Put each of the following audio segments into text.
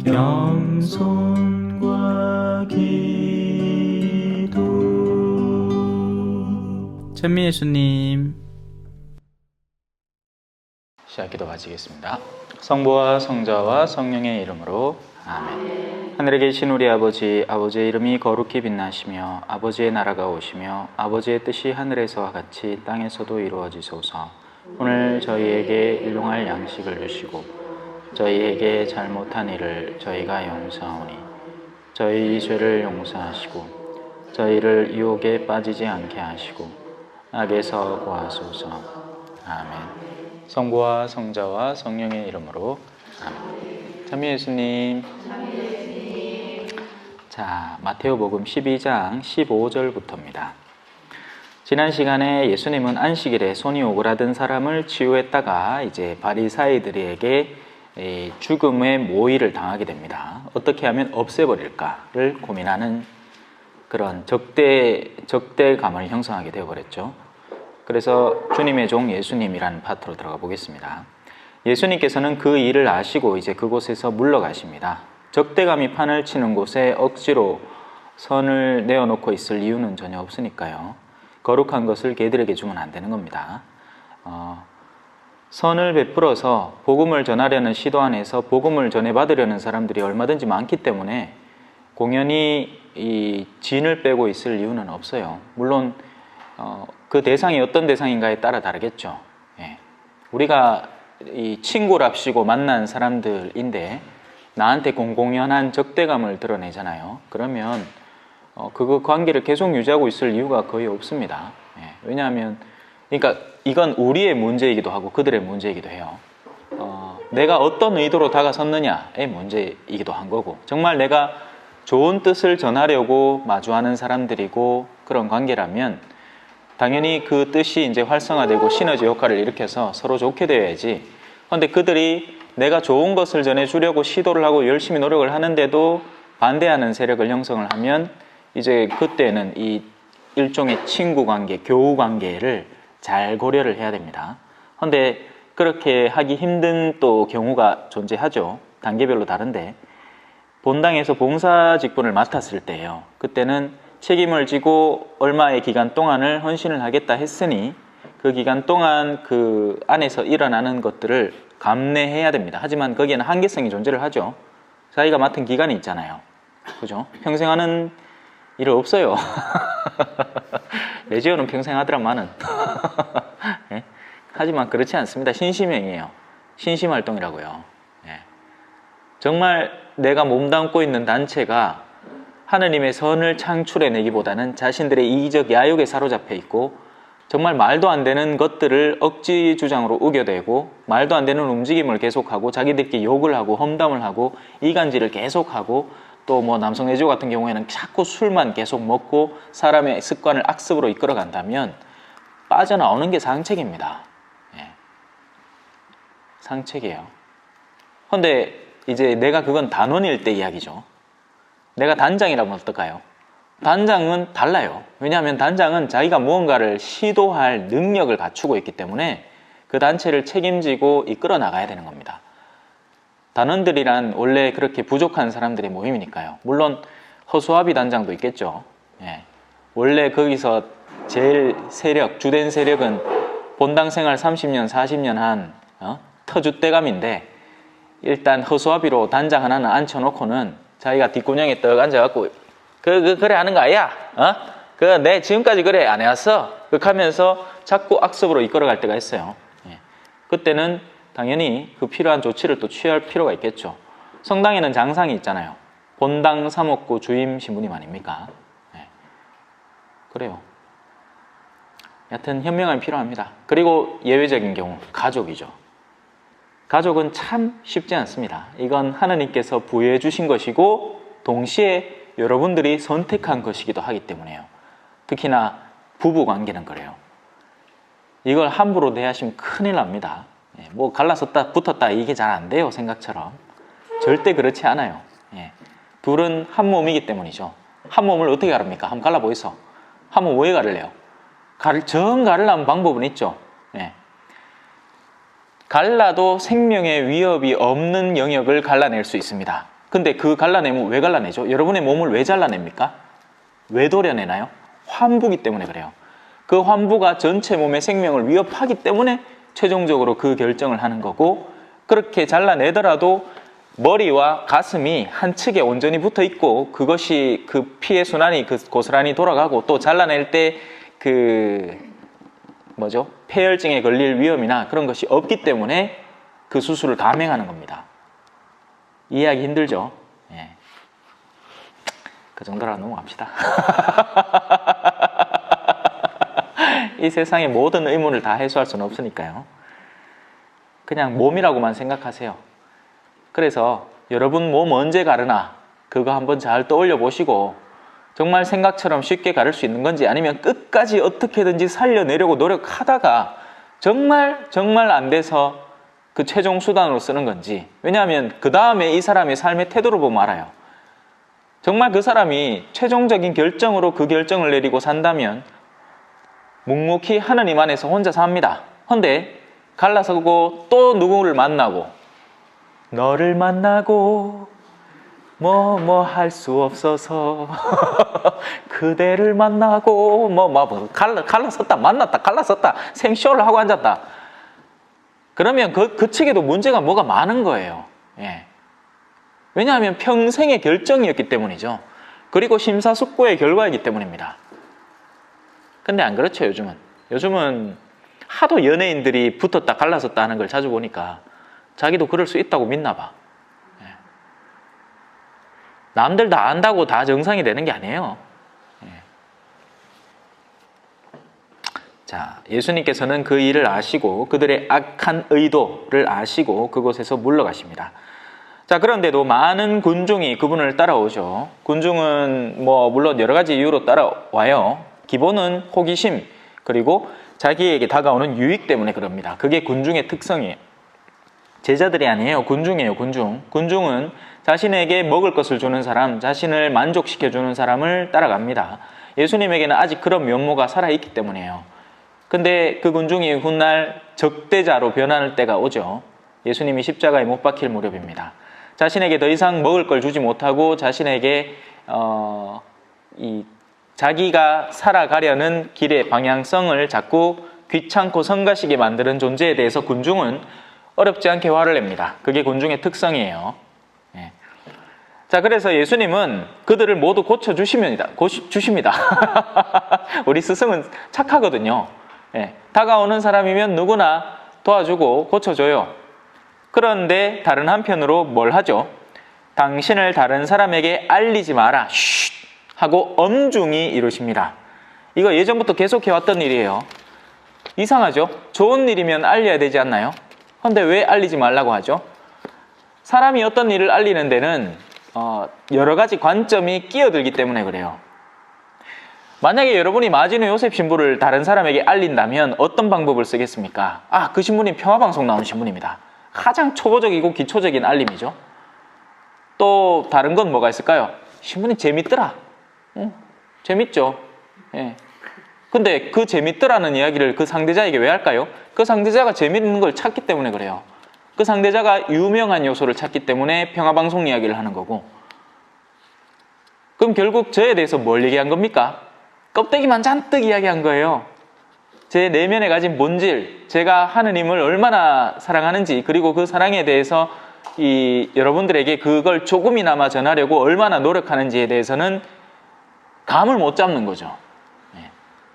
겸손과 기도. 찬미 예수님. 시작 기도 마치겠습니다. 성부와 성자와 성령의 이름으로 아멘. 하늘에 계신 우리 아버지, 아버지의 이름이 거룩히 빛나시며 아버지의 나라가 오시며 아버지의 뜻이 하늘에서와 같이 땅에서도 이루어지소서. 오늘 저희에게 일용할 양식을 주시고 저희에게 잘못한 일을 저희가 용서하오니 저희 죄를 용서하시고 저희를 유혹에 빠지지 않게 하시고 악에서 구하소서. 아멘. 성부와 성자와 성령의 이름으로 아멘. 찬미 예수님. 자, 마테오복음 12장 15절부터입니다. 지난 시간에 예수님은 안식일에 손이 오그라든 사람을 치유했다가 이제 바리사이들에게 죽음의 모의를 당하게 됩니다. 어떻게 하면 없애버릴까를 고민하는 그런 적대감을 형성하게 되어버렸죠. 그래서 주님의 종 예수님이라는 파트로 들어가 보겠습니다. 예수님께서는 그 일을 아시고 이제 그곳에서 물러가십니다. 적대감이 판을 치는 곳에 억지로 선을 내어놓고 있을 이유는 전혀 없으니까요. 거룩한 것을 개들에게 주면 안 되는 겁니다. 선을 베풀어서 복음을 전하려는 시도 안에서 복음을 전해받으려는 사람들이 얼마든지 많기 때문에 공연히 이 진을 빼고 있을 이유는 없어요. 물론 그 대상이 어떤 대상인가에 따라 다르겠죠. 예. 우리가 이 친구랍시고 만난 사람들인데 나한테 공공연한 적대감을 드러내잖아요. 그러면 그 관계를 계속 유지하고 있을 이유가 거의 없습니다. 예. 왜냐하면 그러니까 이건 우리의 문제이기도 하고 그들의 문제이기도 해요. 내가 어떤 의도로 다가섰느냐의 문제이기도 한 거고, 정말 내가 좋은 뜻을 전하려고 마주하는 사람들이고 그런 관계라면 당연히 그 뜻이 이제 활성화되고 시너지 효과를 일으켜서 서로 좋게 되어야지. 그런데 그들이 내가 좋은 것을 전해주려고 시도를 하고 열심히 노력을 하는데도 반대하는 세력을 형성을 하면 이제 그때는 이 일종의 친구 관계, 교우 관계를 잘 고려를 해야 됩니다. 그런데 그렇게 하기 힘든 또 경우가 존재하죠. 단계별로 다른데 본당에서 봉사 직분을 맡았을 때예요. 그때는 책임을 지고 얼마의 기간 동안을 헌신을 하겠다 했으니 그 기간 동안 그 안에서 일어나는 것들을 감내해야 됩니다. 하지만 거기에는 한계성이 존재를 하죠. 자기가 맡은 기간이 있잖아요. 그죠? 평생 하는 일 없어요. 레지오는 평생 하더라마는. 네? 하지만 그렇지 않습니다. 신심행이에요. 신심활동이라고요. 네. 정말 내가 몸담고 있는 단체가 하느님의 선을 창출해내기보다는 자신들의 이기적 야욕에 사로잡혀 있고 정말 말도 안 되는 것들을 억지 주장으로 우겨대고 말도 안 되는 움직임을 계속하고 자기들끼리 욕을 하고 험담을 하고 이간질을 계속하고 또 뭐 남성 내조 같은 경우에는 자꾸 술만 계속 먹고 사람의 습관을 악습으로 이끌어 간다면 빠져나오는 게 상책입니다. 예. 상책이에요. 그런데 이제 내가 그건 단원일 때 이야기죠. 내가 단장이라면 어떨까요? 단장은 달라요. 왜냐하면 단장은 자기가 무언가를 시도할 능력을 갖추고 있기 때문에 그 단체를 책임지고 이끌어 나가야 되는 겁니다. 단원들이란 원래 그렇게 부족한 사람들의 모임이니까요. 물론 허수아비 단장도 있겠죠. 예. 원래 거기서 제일 주된 세력은 본당 생활 30년, 40년 한 터줏대감인데 일단 허수아비로 단장 하나는 앉혀놓고는 자기가 뒷구녕에 떡 앉아갖고 그래 하는 거 아니야? 내 지금까지 그래 안 해왔어? 그렇게 하면서 자꾸 악습으로 이끌어갈 때가 있어요. 예. 그때는 당연히 그 필요한 조치를 또 취할 필요가 있겠죠. 성당에는 장상이 있잖아요. 본당 사목구 주임 신부님 아닙니까? 예. 그래요. 여하튼 현명함이 필요합니다. 그리고 예외적인 경우 가족이죠. 가족은 참 쉽지 않습니다. 이건 하느님께서 부여해 주신 것이고 동시에 여러분들이 선택한 것이기도 하기 때문에요. 특히나 부부관계는 그래요. 이걸 함부로 대하시면 큰일 납니다. 뭐 갈라섰다 붙었다 이게 잘 안 돼요. 생각처럼. 절대 그렇지 않아요. 둘은 한 몸이기 때문이죠. 한 몸을 어떻게 가릅니까? 한번 갈라보이소. 한 몸 왜 가를래요? 정 가르려면 방법은 있죠. 갈라도 생명의 위협이 없는 영역을 갈라낼 수 있습니다. 근데 그 갈라내면 왜 갈라내죠? 여러분의 몸을 왜 잘라냅니까? 왜 도려내나요? 환부기 때문에 그래요. 그 환부가 전체 몸의 생명을 위협하기 때문에 최종적으로 그 결정을 하는 거고, 그렇게 잘라내더라도 머리와 가슴이 한 측에 온전히 붙어 있고 그것이 그 피의 순환이 고스란히 돌아가고, 또 잘라낼 때 폐혈증에 걸릴 위험이나 그런 것이 없기 때문에 그 수술을 감행하는 겁니다. 이해하기 힘들죠? 예. 그 정도라 넘어갑시다. 이 세상의 모든 의문을 다 해소할 수는 없으니까요. 그냥 몸이라고만 생각하세요. 그래서 여러분 몸 언제 가르나 그거 한번 잘 떠올려 보시고, 정말 생각처럼 쉽게 가를 수 있는 건지, 아니면 끝까지 어떻게든지 살려내려고 노력하다가 정말 안 돼서 그 최종 수단으로 쓰는 건지. 왜냐하면 그 다음에 이 사람의 삶의 태도를 보면 알아요. 정말 그 사람이 최종적인 결정으로 그 결정을 내리고 산다면 묵묵히 하느님 안에서 혼자 삽니다. 근데 갈라서고 또 누구를 만나고, 너를 만나고 뭐 할 수 없어서 그대를 만나고 갈라섰다 만났다 갈라섰다 생쇼를 하고 앉았다. 그러면 그 측에도 문제가 뭐가 많은 거예요. 예. 왜냐하면 평생의 결정이었기 때문이죠. 그리고 심사숙고의 결과이기 때문입니다. 근데 안 그렇죠. 요즘은 하도 연예인들이 붙었다 갈라섰다 하는 걸 자주 보니까 자기도 그럴 수 있다고 믿나 봐. 예. 남들 다 안다고 다 정상이 되는 게 아니에요. 예. 자, 예수님께서는 그 일을 아시고 그들의 악한 의도를 아시고 그곳에서 물러가십니다. 자, 그런데도 많은 군중이 그분을 따라오죠. 군중은 물론 여러 가지 이유로 따라와요. 기본은 호기심, 그리고 자기에게 다가오는 유익 때문에 그럽니다. 그게 군중의 특성이에요. 제자들이 아니에요. 군중이에요. 군중은 자신에게 먹을 것을 주는 사람, 자신을 만족시켜주는 사람을 따라갑니다. 예수님에게는 아직 그런 면모가 살아있기 때문이에요. 근데 그 군중이 훗날 적대자로 변할 때가 오죠. 예수님이 십자가에 못 박힐 무렵입니다. 자신에게 더 이상 먹을 걸 주지 못하고 자신에게 자기가 살아가려는 길의 방향성을 자꾸 귀찮고 성가시게 만드는 존재에 대해서 군중은 어렵지 않게 화를 냅니다. 그게 군중의 특성이에요. 예. 자, 그래서 예수님은 그들을 모두 고쳐주십니다. 우리 스승은 착하거든요. 예. 다가오는 사람이면 누구나 도와주고 고쳐줘요. 그런데 다른 한편으로 뭘 하죠? 당신을 다른 사람에게 알리지 마라. 쉿! 하고 엄중히 이루십니다. 이거 예전부터 계속해왔던 일이에요. 이상하죠? 좋은 일이면 알려야 되지 않나요? 근데 왜 알리지 말라고 하죠? 사람이 어떤 일을 알리는 데는 여러 가지 관점이 끼어들기 때문에 그래요. 만약에 여러분이 마지노 요셉 신부를 다른 사람에게 알린다면 어떤 방법을 쓰겠습니까? 그 신부님 평화방송 나온 신부님이다. 가장 초보적이고 기초적인 알림이죠. 또 다른 건 뭐가 있을까요? 신부님 재밌더라. 재밌죠. 예. 근데 그 재밌더라는 이야기를 그 상대자에게 왜 할까요? 그 상대자가 재밌는 걸 찾기 때문에 그래요. 그 상대자가 유명한 요소를 찾기 때문에 평화방송 이야기를 하는 거고. 그럼 결국 저에 대해서 뭘 얘기한 겁니까? 껍데기만 잔뜩 이야기한 거예요. 제 내면에 가진 본질, 제가 하느님을 얼마나 사랑하는지, 그리고 그 사랑에 대해서 여러분들에게 그걸 조금이나마 전하려고 얼마나 노력하는지에 대해서는 감을 못 잡는 거죠.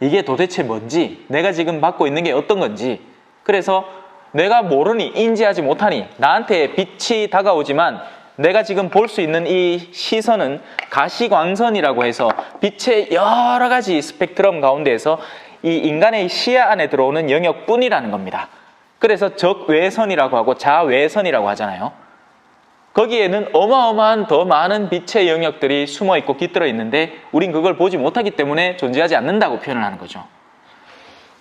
이게 도대체 뭔지, 내가 지금 받고 있는 게 어떤 건지. 그래서 내가 모르니, 인지하지 못하니 나한테 빛이 다가오지만 내가 지금 볼 수 있는 이 시선은 가시광선이라고 해서 빛의 여러 가지 스펙트럼 가운데에서 이 인간의 시야 안에 들어오는 영역뿐이라는 겁니다. 그래서 적외선이라고 하고 자외선이라고 하잖아요. 거기에는 어마어마한 더 많은 빛의 영역들이 숨어있고 깃들어 있는데 우린 그걸 보지 못하기 때문에 존재하지 않는다고 표현을 하는 거죠.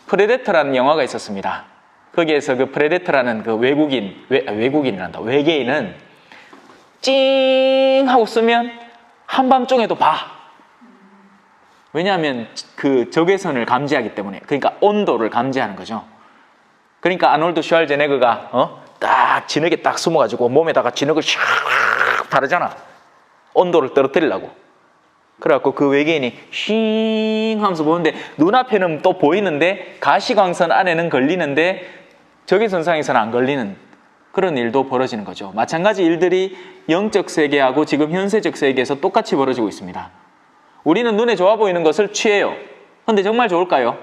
프레데터라는 영화가 있었습니다. 거기에서 그 프레데터라는 그 외계인은 찡 하고 쓰면 한밤중에도 봐. 왜냐하면 그 적외선을 감지하기 때문에. 그러니까 온도를 감지하는 거죠. 그러니까 아놀드 슈왈제네거가 딱 진흙에 딱 숨어가지고 몸에다가 진흙을 샥 바르잖아. 온도를 떨어뜨리려고. 그래갖고 그 외계인이 쉥 하면서 보는데 눈앞에는 또 보이는데 가시광선 안에는 걸리는데 적외선상에서는 안 걸리는 그런 일도 벌어지는 거죠. 마찬가지 일들이 영적 세계하고 지금 현세적 세계에서 똑같이 벌어지고 있습니다. 우리는 눈에 좋아 보이는 것을 취해요. 근데 정말 좋을까요?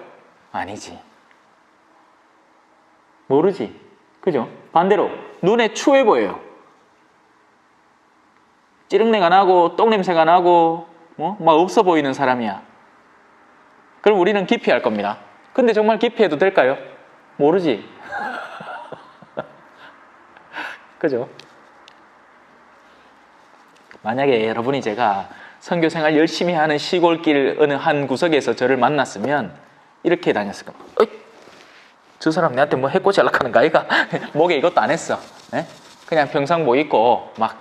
아니지. 모르지. 그죠? 반대로 눈에 추해 보여요. 찌릉내가 나고 똥냄새가 나고 막 없어 보이는 사람이야. 그럼 우리는 기피할 겁니다. 근데 정말 기피해도 될까요? 모르지. 그죠? 만약에 여러분이 제가 선교생활 열심히 하는 시골길 어느 한 구석에서 저를 만났으면 이렇게 다녔을 겁니다. 저 사람 내한테 뭐 해코지 하려고 아이가? 목에 이것도 안 했어. 네? 그냥 평상복 입고 막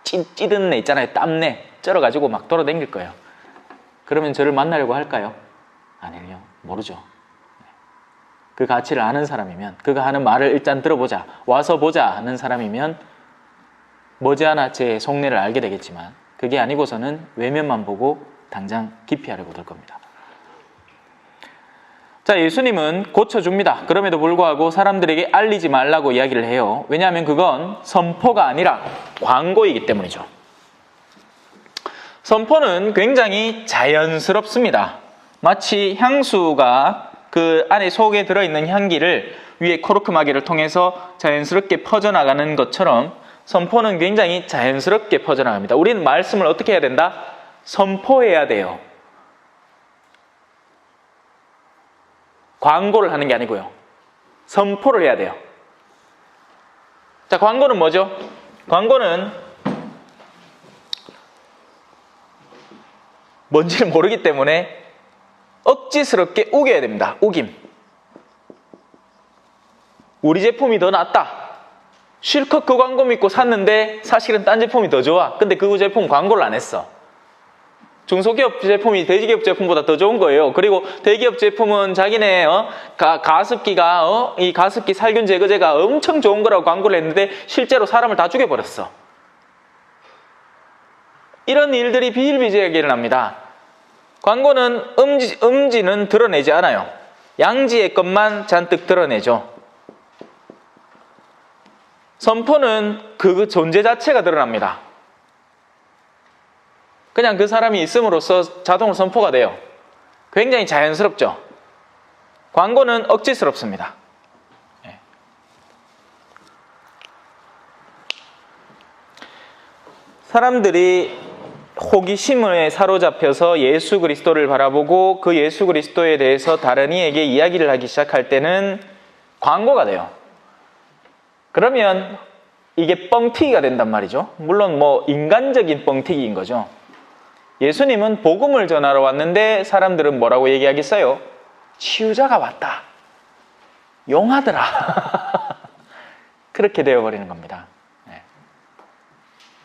찌든 내 있잖아요. 땀내 쩔어가지고 막 돌아다닐 거예요. 그러면 저를 만나려고 할까요? 아니요. 모르죠. 그 가치를 아는 사람이면, 그가 하는 말을 일단 들어보자, 와서 보자 하는 사람이면 머지않아 제 속내를 알게 되겠지만 그게 아니고서는 외면만 보고 당장 기피하려고 들 겁니다. 자, 예수님은 고쳐줍니다. 그럼에도 불구하고 사람들에게 알리지 말라고 이야기를 해요. 왜냐하면 그건 선포가 아니라 광고이기 때문이죠. 선포는 굉장히 자연스럽습니다. 마치 향수가 그 안에 속에 들어있는 향기를 위에 코르크 마개를 통해서 자연스럽게 퍼져나가는 것처럼 선포는 굉장히 자연스럽게 퍼져나갑니다. 우리는 말씀을 어떻게 해야 된다? 선포해야 돼요. 광고를 하는 게 아니고요. 선포를 해야 돼요. 자, 광고는 뭐죠? 광고는 뭔지를 모르기 때문에 억지스럽게 우겨야 됩니다. 우김. 우리 제품이 더 낫다. 실컷 그 광고 믿고 샀는데 사실은 딴 제품이 더 좋아. 근데 그 제품 광고를 안 했어. 중소기업 제품이 대기업 제품보다 더 좋은 거예요. 그리고 대기업 제품은 자기네 가습기가 이 가습기 살균 제거제가 엄청 좋은 거라고 광고를 했는데 실제로 사람을 다 죽여버렸어. 이런 일들이 비일비재하게 일어납니다. 광고는 음지는 드러내지 않아요. 양지의 것만 잔뜩 드러내죠. 선포는 그 존재 자체가 드러납니다. 그냥 그 사람이 있음으로써 자동으로 선포가 돼요. 굉장히 자연스럽죠. 광고는 억지스럽습니다. 사람들이 호기심에 사로잡혀서 예수 그리스도를 바라보고 그 예수 그리스도에 대해서 다른 이에게 이야기를 하기 시작할 때는 광고가 돼요. 그러면 이게 뻥튀기가 된단 말이죠. 물론 인간적인 뻥튀기인 거죠. 예수님은 복음을 전하러 왔는데 사람들은 뭐라고 얘기하겠어요? 치유자가 왔다. 용하더라. 그렇게 되어버리는 겁니다.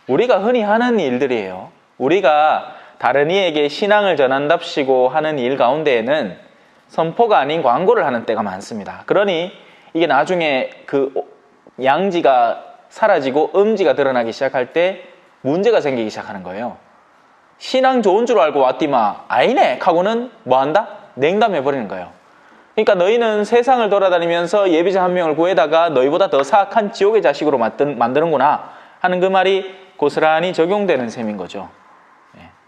우리가 흔히 하는 일들이에요. 우리가 다른 이에게 신앙을 전한답시고 하는 일 가운데에는 선포가 아닌 광고를 하는 때가 많습니다. 그러니 이게 나중에 그 양지가 사라지고 음지가 드러나기 시작할 때 문제가 생기기 시작하는 거예요. 신앙 좋은 줄 알고 왔디마 아니네 하고는 뭐한다? 냉담해버리는 거예요. 그러니까 너희는 세상을 돌아다니면서 예비자 한 명을 구해다가 너희보다 더 사악한 지옥의 자식으로 만드는구나 하는 그 말이 고스란히 적용되는 셈인 거죠.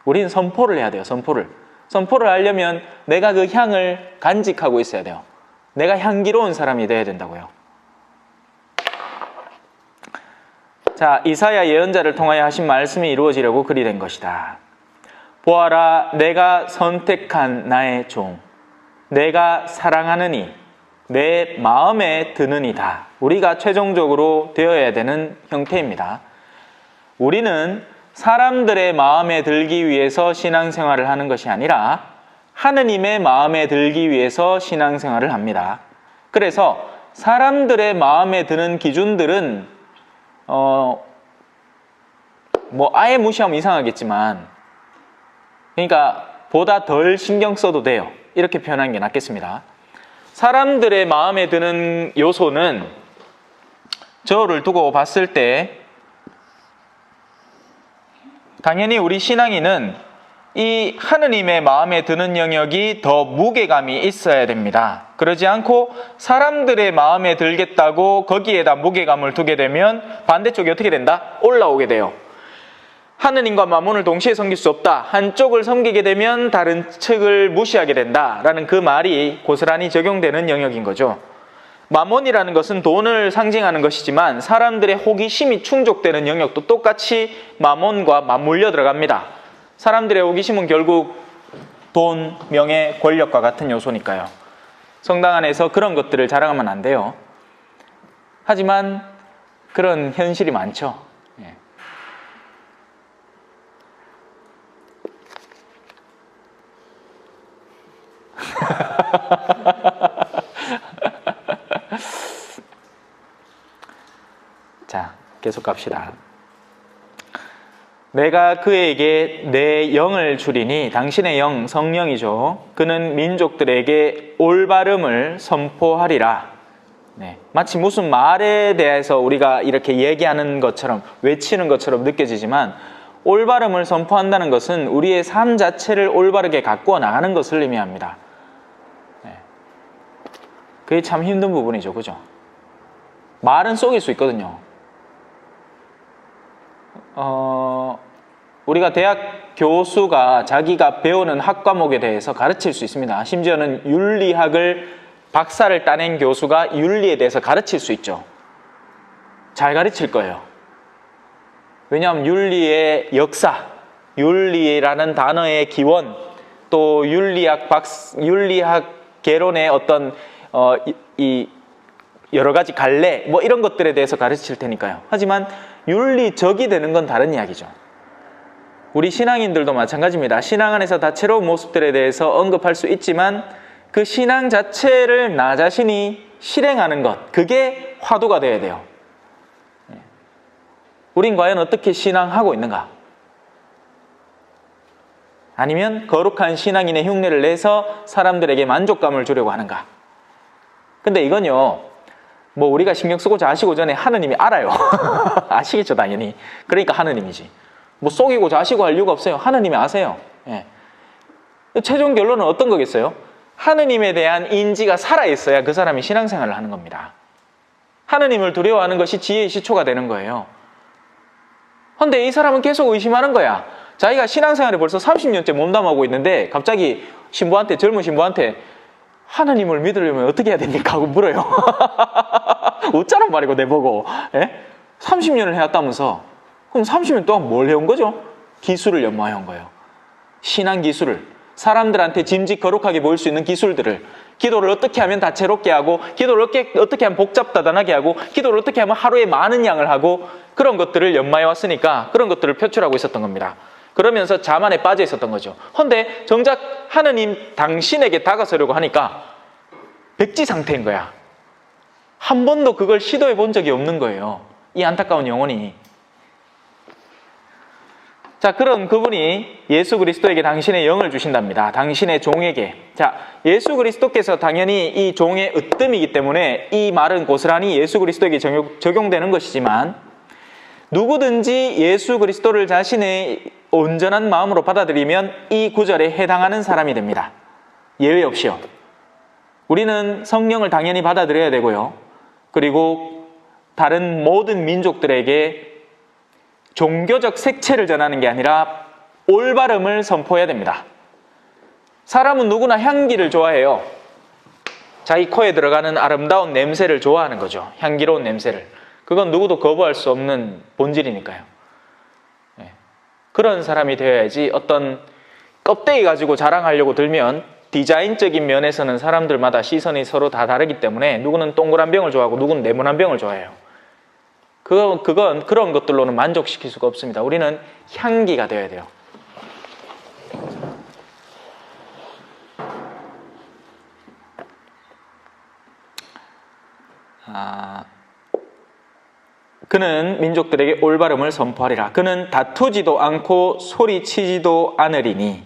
우리는 선포를 해야 돼요. 선포를 하려면 내가 그 향을 간직하고 있어야 돼요. 내가 향기로운 사람이 돼야 된다고요. 자, 이사야 예언자를 통하여 하신 말씀이 이루어지려고 그리 된 것이다. 보아라, 내가 선택한 나의 종, 내가 사랑하느니 내 마음에 드느니다. 우리가 최종적으로 되어야 되는 형태입니다. 우리는 사람들의 마음에 들기 위해서 신앙생활을 하는 것이 아니라 하느님의 마음에 들기 위해서 신앙생활을 합니다. 그래서 사람들의 마음에 드는 기준들은 아예 무시하면 이상하겠지만, 그러니까 보다 덜 신경 써도 돼요. 이렇게 표현하는 게 낫겠습니다. 사람들의 마음에 드는 요소는 저를 두고 봤을 때 당연히 우리 신앙인은 이 하느님의 마음에 드는 영역이 더 무게감이 있어야 됩니다. 그러지 않고 사람들의 마음에 들겠다고 거기에다 무게감을 두게 되면 반대쪽이 어떻게 된다? 올라오게 돼요. 하느님과 마몬을 동시에 섬길 수 없다. 한쪽을 섬기게 되면 다른 측을 무시하게 된다라는 그 말이 고스란히 적용되는 영역인 거죠. 마몬이라는 것은 돈을 상징하는 것이지만 사람들의 호기심이 충족되는 영역도 똑같이 마몬과 맞물려 들어갑니다. 사람들의 호기심은 결국 돈, 명예, 권력과 같은 요소니까요. 성당 안에서 그런 것들을 자랑하면 안 돼요. 하지만 그런 현실이 많죠. 예. 자, 계속 갑시다. 내가 그에게 내 영을 주리니, 당신의 영, 성령이죠. 그는 민족들에게 올바름을 선포하리라. 네, 마치 무슨 말에 대해서 우리가 이렇게 얘기하는 것처럼, 외치는 것처럼 느껴지지만 올바름을 선포한다는 것은 우리의 삶 자체를 올바르게 가꾸어 나가는 것을 의미합니다. 네. 그게 참 힘든 부분이죠. 그죠? 말은 속일 수 있거든요. 우리가 대학 교수가 자기가 배우는 학과목에 대해서 가르칠 수 있습니다. 심지어는 윤리학을 박사를 따낸 교수가 윤리에 대해서 가르칠 수 있죠. 잘 가르칠 거예요. 왜냐하면 윤리의 역사, 윤리라는 단어의 기원, 또 윤리학 개론의 어떤 이 여러 가지 갈래, 뭐 이런 것들에 대해서 가르칠 테니까요. 하지만 윤리적이 되는 건 다른 이야기죠. 우리 신앙인들도 마찬가지입니다. 신앙 안에서 다채로운 모습들에 대해서 언급할 수 있지만 그 신앙 자체를 나 자신이 실행하는 것, 그게 화두가 되어야 돼요. 우린 과연 어떻게 신앙하고 있는가? 아니면 거룩한 신앙인의 흉내를 내서 사람들에게 만족감을 주려고 하는가? 근데 이건요, 뭐 우리가 신경 쓰고자 하시고 전에 하느님이 알아요. 아시겠죠, 당연히. 그러니까 하느님이지. 뭐 속이고자 하시고 할 이유가 없어요. 하느님이 아세요. 예. 최종 결론은 어떤 거겠어요? 하느님에 대한 인지가 살아있어야 그 사람이 신앙생활을 하는 겁니다. 하느님을 두려워하는 것이 지혜의 시초가 되는 거예요. 그런데 이 사람은 계속 의심하는 거야. 자기가 신앙생활을 벌써 30년째 몸담하고 있는데 갑자기 신부한테, 젊은 신부한테 하느님을 믿으려면 어떻게 해야 됩니까? 하고 물어요. 웃자란 말이고 내보고. 예? 30년을 해왔다면서. 그럼 30년 동안 뭘 해온 거죠? 기술을 연마해온 거예요. 신앙 기술을. 사람들한테 짐짓 거룩하게 보일 수 있는 기술들을. 기도를 어떻게 하면 다채롭게 하고, 기도를 어떻게 하면 복잡다단하게 하고, 기도를 어떻게 하면 하루에 많은 양을 하고, 그런 것들을 연마해왔으니까 그런 것들을 표출하고 있었던 겁니다. 그러면서 자만에 빠져 있었던 거죠. 그런데 정작 하느님 당신에게 다가서려고 하니까 백지 상태인 거야. 한 번도 그걸 시도해 본 적이 없는 거예요. 이 안타까운 영혼이. 자, 그런 그분이 예수 그리스도에게 당신의 영을 주신답니다. 당신의 종에게. 자, 예수 그리스도께서 당연히 이 종의 으뜸이기 때문에 이 말은 고스란히 예수 그리스도에게 적용되는 것이지만 누구든지 예수 그리스도를 자신의 온전한 마음으로 받아들이면 이 구절에 해당하는 사람이 됩니다. 예외 없이요. 우리는 성령을 당연히 받아들여야 되고요. 그리고 다른 모든 민족들에게 종교적 색채를 전하는 게 아니라 올바름을 선포해야 됩니다. 사람은 누구나 향기를 좋아해요. 자기 코에 들어가는 아름다운 냄새를 좋아하는 거죠. 향기로운 냄새를. 그건 누구도 거부할 수 없는 본질이니까요. 네. 그런 사람이 되어야지 어떤 껍데기 가지고 자랑하려고 들면 디자인적인 면에서는 사람들마다 시선이 서로 다 다르기 때문에 누구는 동그란 병을 좋아하고 누구는 네모난 병을 좋아해요. 그건 그런 것들로는 만족시킬 수가 없습니다. 우리는 향기가 되어야 돼요. 그는 민족들에게 올바름을 선포하리라. 그는 다투지도 않고 소리치지도 않으리니.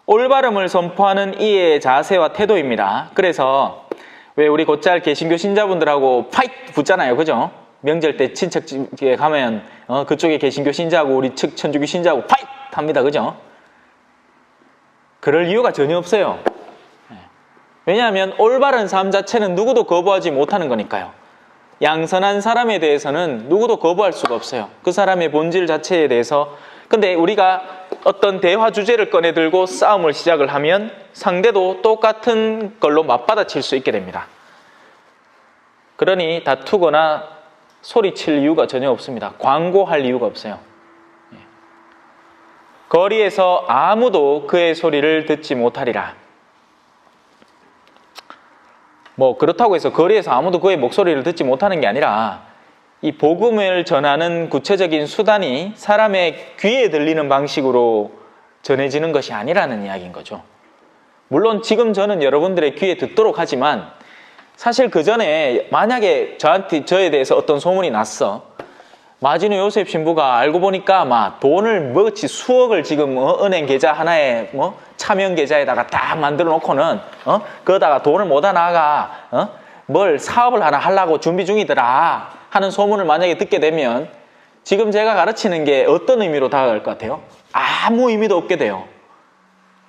올바름을 선포하는 이의 자세와 태도입니다. 그래서 왜 우리 곧잘 개신교 신자분들하고 파이트 붙잖아요. 그죠? 명절 때 친척 집에 가면 그쪽에 개신교 신자하고 우리 측 천주교 신자하고 파이트 합니다. 그죠? 그럴 이유가 전혀 없어요. 왜냐하면 올바른 삶 자체는 누구도 거부하지 못하는 거니까요. 양선한 사람에 대해서는 누구도 거부할 수가 없어요. 그 사람의 본질 자체에 대해서. 근데 우리가 어떤 대화 주제를 꺼내 들고 싸움을 시작을 하면 상대도 똑같은 걸로 맞받아칠 수 있게 됩니다. 그러니 다투거나 소리칠 이유가 전혀 없습니다. 광고할 이유가 없어요. 거리에서 아무도 그의 소리를 듣지 못하리라. 뭐 그렇다고 해서 거리에서 아무도 그의 목소리를 듣지 못하는 게 아니라 이 복음을 전하는 구체적인 수단이 사람의 귀에 들리는 방식으로 전해지는 것이 아니라는 이야기인 거죠. 물론 지금 저는 여러분들의 귀에 듣도록 하지만 사실 그 전에 만약에 저에 대해서 어떤 소문이 났어. 마지노 요셉 신부가 알고 보니까 막 돈을 뭐지 수억을 지금 은행 계좌 하나에 차명 계좌에다가 딱 만들어 놓고는 그거다가 돈을 모아 나가 뭘 사업을 하나 하려고 준비 중이더라 하는 소문을 만약에 듣게 되면 지금 제가 가르치는 게 어떤 의미로 다가갈 것 같아요? 아무 의미도 없게 돼요.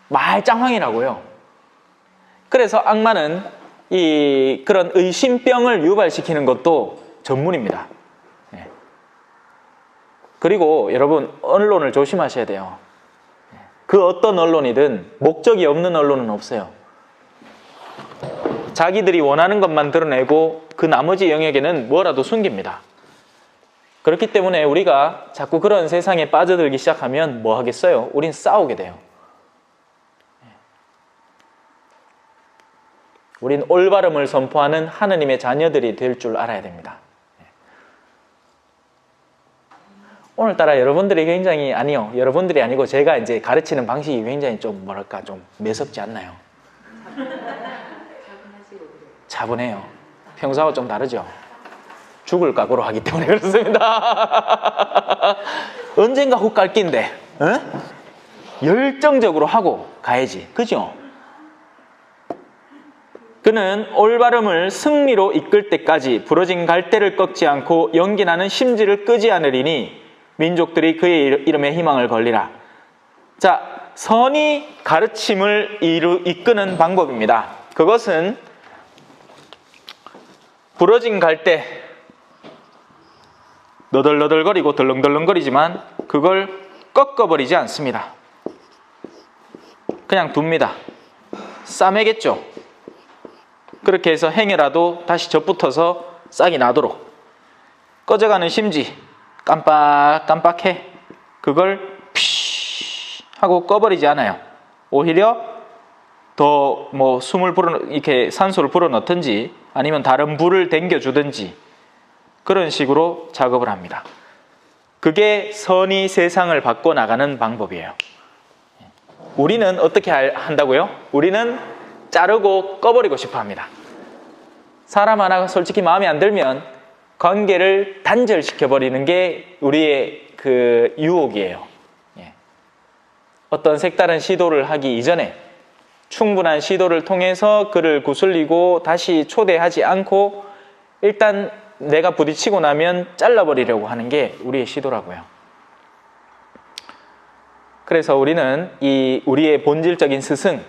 말짱황이라고요. 그래서 악마는 그런 의심병을 유발시키는 것도 전문입니다. 그리고 여러분 언론을 조심하셔야 돼요. 그 어떤 언론이든 목적이 없는 언론은 없어요. 자기들이 원하는 것만 드러내고 그 나머지 영역에는 뭐라도 숨깁니다. 그렇기 때문에 우리가 자꾸 그런 세상에 빠져들기 시작하면 뭐 하겠어요? 우린 싸우게 돼요. 우린 올바름을 선포하는 하느님의 자녀들이 될 줄 알아야 됩니다. 오늘따라 여러분들이 굉장히 여러분들이 아니고 제가 이제 가르치는 방식이 굉장히 좀 뭐랄까 좀 매섭지 않나요? 차분해요. 평소하고 좀 다르죠? 죽을 각오로 하기 때문에 그렇습니다. 언젠가 훅 갈 낀데 열정적으로 하고 가야지. 그죠? 그는 올바름을 승리로 이끌 때까지 부러진 갈대를 꺾지 않고 연기나는 심지를 끄지 않으리니 민족들이 그의 이름에 희망을 걸리라. 자, 선이 가르침을 이끄는 방법입니다. 그것은 부러진 갈대, 너덜너덜거리고 덜렁덜렁거리지만 그걸 꺾어버리지 않습니다. 그냥 둡니다. 싸매겠죠. 그렇게 해서 행여라도 다시 젖붙어서 싹이 나도록. 꺼져가는 심지 깜빡깜빡해. 그걸 피쉬 하고 꺼버리지 않아요. 오히려 더 숨을 이렇게 산소를 불어넣든지 아니면 다른 불을 당겨주든지 그런 식으로 작업을 합니다. 그게 선이 세상을 바꿔나가는 방법이에요. 우리는 어떻게 한다고요? 우리는 자르고 꺼버리고 싶어 합니다. 사람 하나가 솔직히 마음에 안 들면 관계를 단절시켜버리는 게 우리의 그 유혹이에요. 어떤 색다른 시도를 하기 이전에 충분한 시도를 통해서 그를 구슬리고 다시 초대하지 않고 일단 내가 부딪히고 나면 잘라버리려고 하는 게 우리의 시도라고요. 그래서 우리는 우리의 본질적인 스승,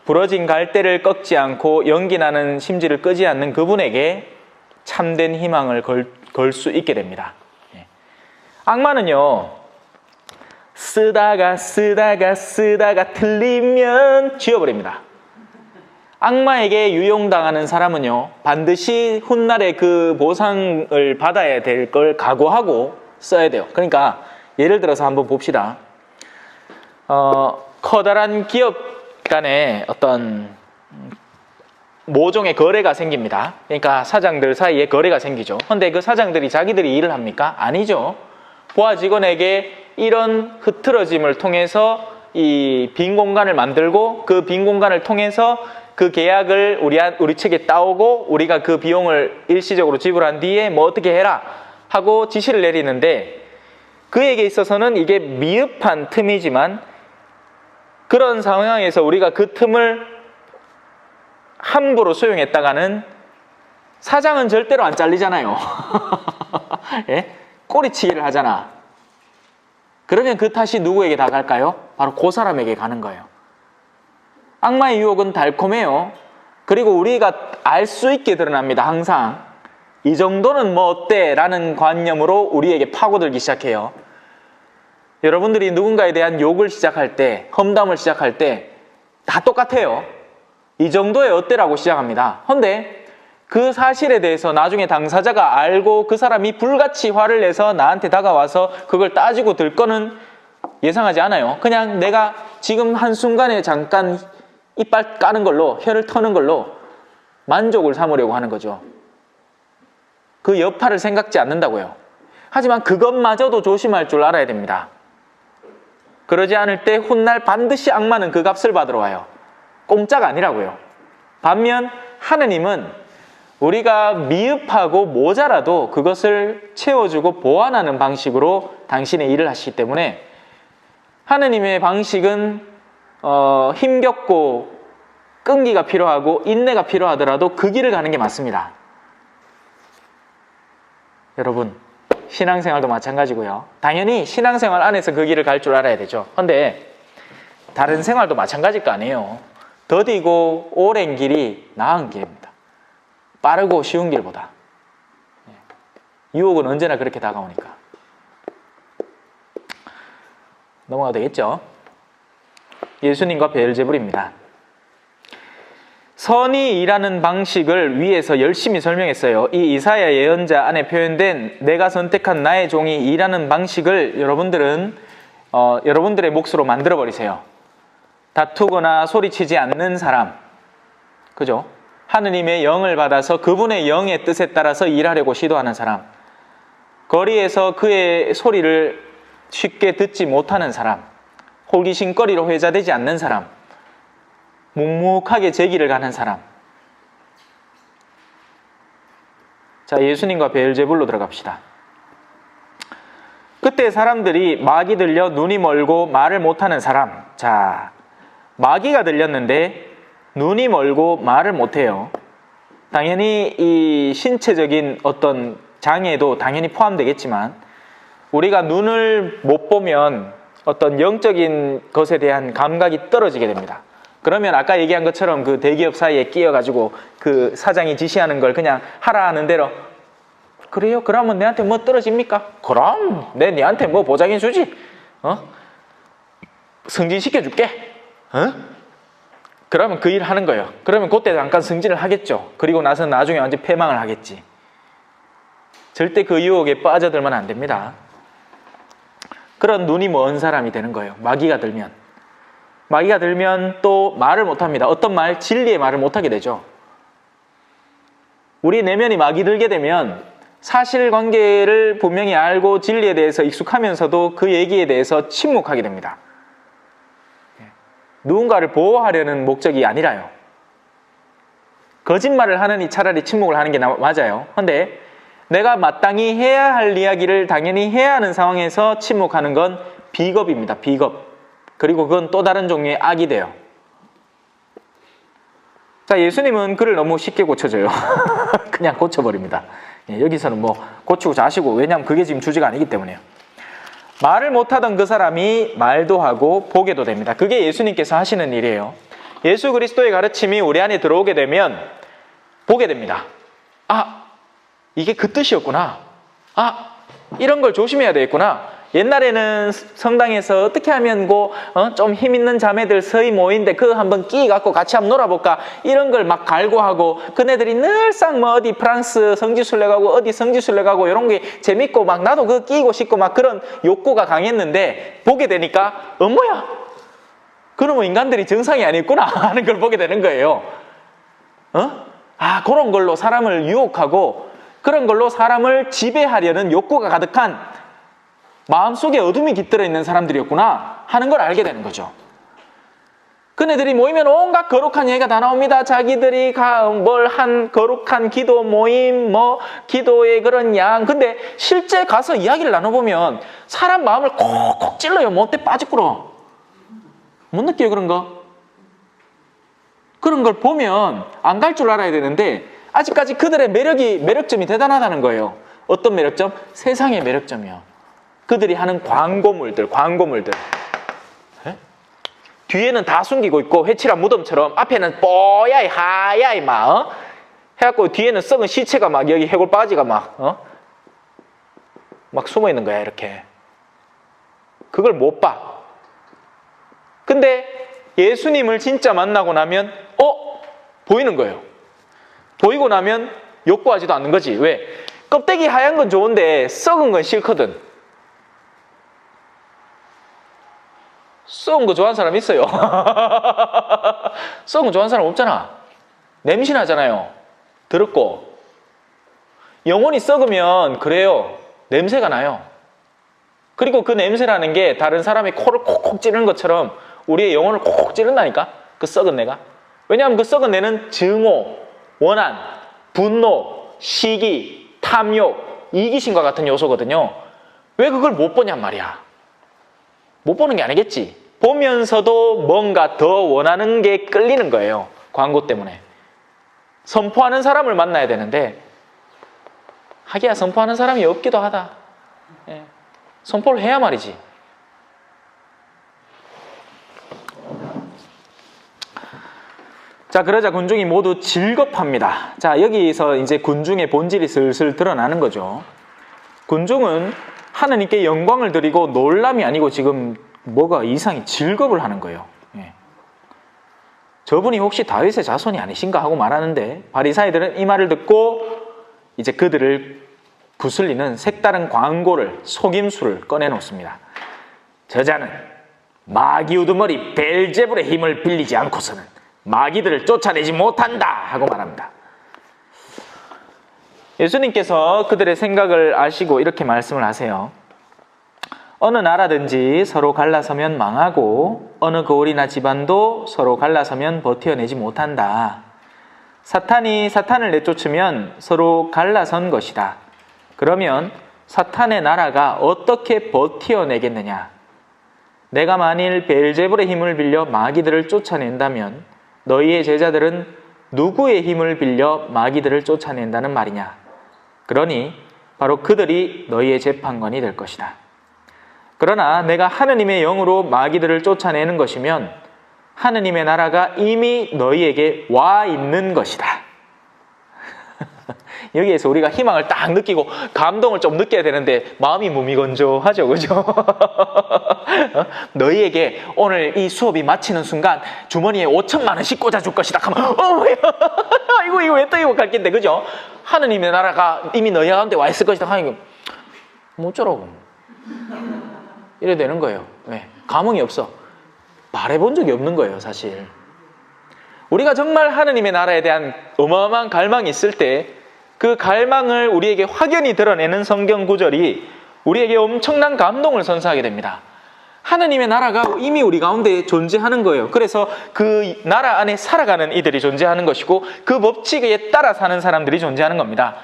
부러진 갈대를 꺾지 않고 연기나는 심지를 끄지 않는 그분에게 참된 희망을 걸 수 있게 됩니다. 악마는요, 쓰다가 틀리면 지워버립니다. 악마에게 유용당하는 사람은요, 반드시 훗날에 그 보상을 받아야 될 걸 각오하고 써야 돼요. 그러니까 예를 들어서 한번 봅시다. 커다란 기업 간에 어떤 모종의 거래가 생깁니다. 그러니까 사장들 사이에 거래가 생기죠. 그런데 그 사장들이 자기들이 일을 합니까? 아니죠. 부하 직원에게 이런 흐트러짐을 통해서 이 빈 공간을 만들고 그 빈 공간을 통해서 그 계약을 우리 측에 따오고 우리가 그 비용을 일시적으로 지불한 뒤에 뭐 어떻게 해라 하고 지시를 내리는데 그에게 있어서는 이게 미흡한 틈이지만 그런 상황에서 우리가 그 틈을 함부로 수용했다가는 사장은 절대로 안 잘리잖아요. 예? 꼬리치기를 하잖아. 그러면 그 탓이 누구에게 다 갈까요? 바로 그 사람에게 가는 거예요. 악마의 유혹은 달콤해요. 그리고 우리가 알 수 있게 드러납니다. 항상 이 정도는 뭐 어때? 라는 관념으로 우리에게 파고들기 시작해요. 여러분들이 누군가에 대한 욕을 시작할 때, 험담을 시작할 때 다 똑같아요. 이 정도의 어때라고 시작합니다. 그런데 그 사실에 대해서 나중에 당사자가 알고 그 사람이 불같이 화를 내서 나한테 다가와서 그걸 따지고 들 거는 예상하지 않아요. 그냥 내가 지금 한순간에 잠깐 이빨 까는 걸로, 혀를 터는 걸로 만족을 삼으려고 하는 거죠. 그 여파를 생각지 않는다고요. 하지만 그것마저도 조심할 줄 알아야 됩니다. 그러지 않을 때 훗날 반드시 악마는 그 값을 받으러 와요. 공짜가 아니라고요. 반면 하느님은 우리가 미흡하고 모자라도 그것을 채워주고 보완하는 방식으로 당신의 일을 하시기 때문에 하느님의 방식은 힘겹고 끈기가 필요하고 인내가 필요하더라도 그 길을 가는 게 맞습니다. 여러분, 신앙생활도 마찬가지고요. 당연히 신앙생활 안에서 그 길을 갈 줄 알아야 되죠. 그런데 다른 생활도 마찬가지일 거 아니에요. 더디고 오랜 길이 나은 길입니다. 빠르고 쉬운 길보다. 유혹은 언제나 그렇게 다가오니까. 넘어가도 되겠죠? 예수님과 베엘제불입니다. 선이 일하는 방식을 위에서 열심히 설명했어요. 이 이사야 예언자 안에 표현된 내가 선택한 나의 종이 일하는 방식을 여러분들은 여러분들의 몫으로 만들어버리세요. 다투거나 소리치지 않는 사람, 그죠? 하느님의 영을 받아서 그분의 영의 뜻에 따라서 일하려고 시도하는 사람, 거리에서 그의 소리를 쉽게 듣지 못하는 사람, 호기심거리로 회자되지 않는 사람, 묵묵하게 제 길을 가는 사람. 자, 예수님과 베엘제불로 들어갑시다. 그때 사람들이 마귀 들려 눈이 멀고 말을 못하는 사람. 자, 마귀가 들렸는데 눈이 멀고 말을 못해요. 당연히 이 신체적인 어떤 장애도 당연히 포함되겠지만 우리가 눈을 못 보면 어떤 영적인 것에 대한 감각이 떨어지게 됩니다. 그러면 아까 얘기한 것처럼 그 대기업 사이에 끼어가지고 그 사장이 지시하는 걸 그냥 하라 하는 대로 그래요? 그러면 내한테 뭐 떨어집니까? 그럼 내 니한테 뭐 보장해 주지? 승진시켜 줄게. 그러면 그 일 하는 거예요. 그러면 그때 잠깐 승진을 하겠죠. 그리고 나서 나중에 완전 패망을 하겠지. 절대 그 유혹에 빠져들면 안 됩니다. 그런 눈이 먼 사람이 되는 거예요. 마귀가 들면 또 말을 못합니다. 어떤 말? 진리의 말을 못하게 되죠. 우리 내면이 마귀 들게 되면 사실관계를 분명히 알고 진리에 대해서 익숙하면서도 그 얘기에 대해서 침묵하게 됩니다. 누군가를 보호하려는 목적이 아니라요. 거짓말을 하느니 차라리 침묵을 하는 게 맞아요. 그런데 내가 마땅히 해야 할 이야기를 당연히 해야 하는 상황에서 침묵하는 건 비겁입니다. 비겁. 그리고 그건 또 다른 종류의 악이 돼요. 자, 예수님은 그를 너무 쉽게 고쳐줘요. 그냥 고쳐버립니다. 여기서는 뭐 고치고 자시고, 왜냐하면 그게 지금 주제가 아니기 때문에요. 말을 못하던 그 사람이 말도 하고 보게도 됩니다. 그게 예수님께서 하시는 일이에요. 예수 그리스도의 가르침이 우리 안에 들어오게 되면 보게 됩니다. 아, 이게 그 뜻이었구나. 아, 이런 걸 조심해야 되겠구나. 옛날에는 성당에서 어떻게 하면 좀 힘 있는 자매들 서희 모인데 그거 한번 끼 갖고 같이 한번 놀아볼까, 이런 걸 막 갈구하고, 그네들이 늘상 뭐 어디 프랑스 성지순례 가고 어디 성지순례 가고 이런 게 재밌고 막 나도 그거 끼고 싶고 막 그런 욕구가 강했는데 보게 되니까 뭐야, 그러면 인간들이 정상이 아니었구나 하는 걸 보게 되는 거예요. 그런 걸로 사람을 유혹하고 그런 걸로 사람을 지배하려는 욕구가 가득한 마음속에 어둠이 깃들어 있는 사람들이었구나 하는 걸 알게 되는 거죠. 그네들이 모이면 온갖 거룩한 얘기가 다 나옵니다. 자기들이 뭘 한 거룩한 기도 모임, 뭐 기도의 그런 양. 근데 실제 가서 이야기를 나눠보면 사람 마음을 콕콕 찔러요. 못돼 빠지꾸러. 못 느껴요, 그런 거? 그런 걸 보면 안 갈 줄 알아야 되는데 아직까지 그들의 매력점이 대단하다는 거예요. 어떤 매력점? 세상의 매력점이요. 그들이 하는 광고물들. 에? 뒤에는 다 숨기고 있고 회칠한 무덤처럼 앞에는 뽀야이 하야이 막 해갖고 뒤에는 썩은 시체가 막 여기 해골 바가지가 막 숨어 있는 거야 이렇게. 그걸 못 봐. 근데 예수님을 진짜 만나고 나면 보이는 거예요. 보이고 나면 욕구하지도 않는 거지. 왜? 껍데기 하얀 건 좋은데 썩은 건 싫거든. 썩은 거 좋아하는 사람 있어요. 썩은 거 좋아하는 사람 없잖아. 냄새 나잖아요. 더럽고. 영혼이 썩으면 그래요. 냄새가 나요. 그리고 그 냄새라는 게 다른 사람의 코를 콕콕 찌르는 것처럼 우리의 영혼을 콕콕 찌른다니까? 그 썩은 내가. 왜냐하면 그 썩은 내는 증오, 원한, 분노, 시기, 탐욕, 이기심과 같은 요소거든요. 왜 그걸 못 보냔 말이야. 못 보는 게 아니겠지. 보면서도 뭔가 더 원하는 게 끌리는 거예요. 광고 때문에. 선포하는 사람을 만나야 되는데 하기야 선포하는 사람이 없기도 하다. 예. 선포를 해야 말이지. 자, 그러자 군중이 모두 질겁합니다. 자, 여기서 이제 군중의 본질이 슬슬 드러나는 거죠. 군중은 하느님께 영광을 드리고 놀람이 아니고 지금 뭐가 이상히 질겁을 하는 거예요. 예. 저분이 혹시 다윗의 자손이 아니신가 하고 말하는데 바리사이들은 이 말을 듣고 이제 그들을 부슬리는 색다른 광고를, 속임수를 꺼내놓습니다. 저자는 마귀 우두머리 벨제불의 힘을 빌리지 않고서는 마귀들을 쫓아내지 못한다 하고 말합니다. 예수님께서 그들의 생각을 아시고 이렇게 말씀을 하세요. 어느 나라든지 서로 갈라서면 망하고 어느 거울이나 집안도 서로 갈라서면 버텨내지 못한다. 사탄이 사탄을 내쫓으면 서로 갈라선 것이다. 그러면 사탄의 나라가 어떻게 버텨내겠느냐? 내가 만일 베엘제불의 힘을 빌려 마귀들을 쫓아낸다면 너희의 제자들은 누구의 힘을 빌려 마귀들을 쫓아낸다는 말이냐? 그러니 바로 그들이 너희의 재판관이 될 것이다. 그러나 내가 하느님의 영으로 마귀들을 쫓아내는 것이면 하느님의 나라가 이미 너희에게 와 있는 것이다. 여기에서 우리가 희망을 딱 느끼고 감동을 좀 느껴야 되는데 마음이 무미건조하죠, 그죠? 너희에게 오늘 이 수업이 마치는 순간 주머니에 5천만 원씩 꽂아줄 것이다 하면 이거 왜 또 이거 갈 낀데, 그죠? 하느님의 나라가 이미 너희 가운데 와 있을 것이다 하니까 뭐 어쩌라고 이래 되는 거예요. 왜? 감흥이 없어. 말해본 적이 없는 거예요, 사실. 우리가 정말 하느님의 나라에 대한 어마어마한 갈망이 있을 때 그 갈망을 우리에게 확연히 드러내는 성경 구절이 우리에게 엄청난 감동을 선사하게 됩니다. 하느님의 나라가 이미 우리 가운데 존재하는 거예요. 그래서 그 나라 안에 살아가는 이들이 존재하는 것이고 그 법칙에 따라 사는 사람들이 존재하는 겁니다.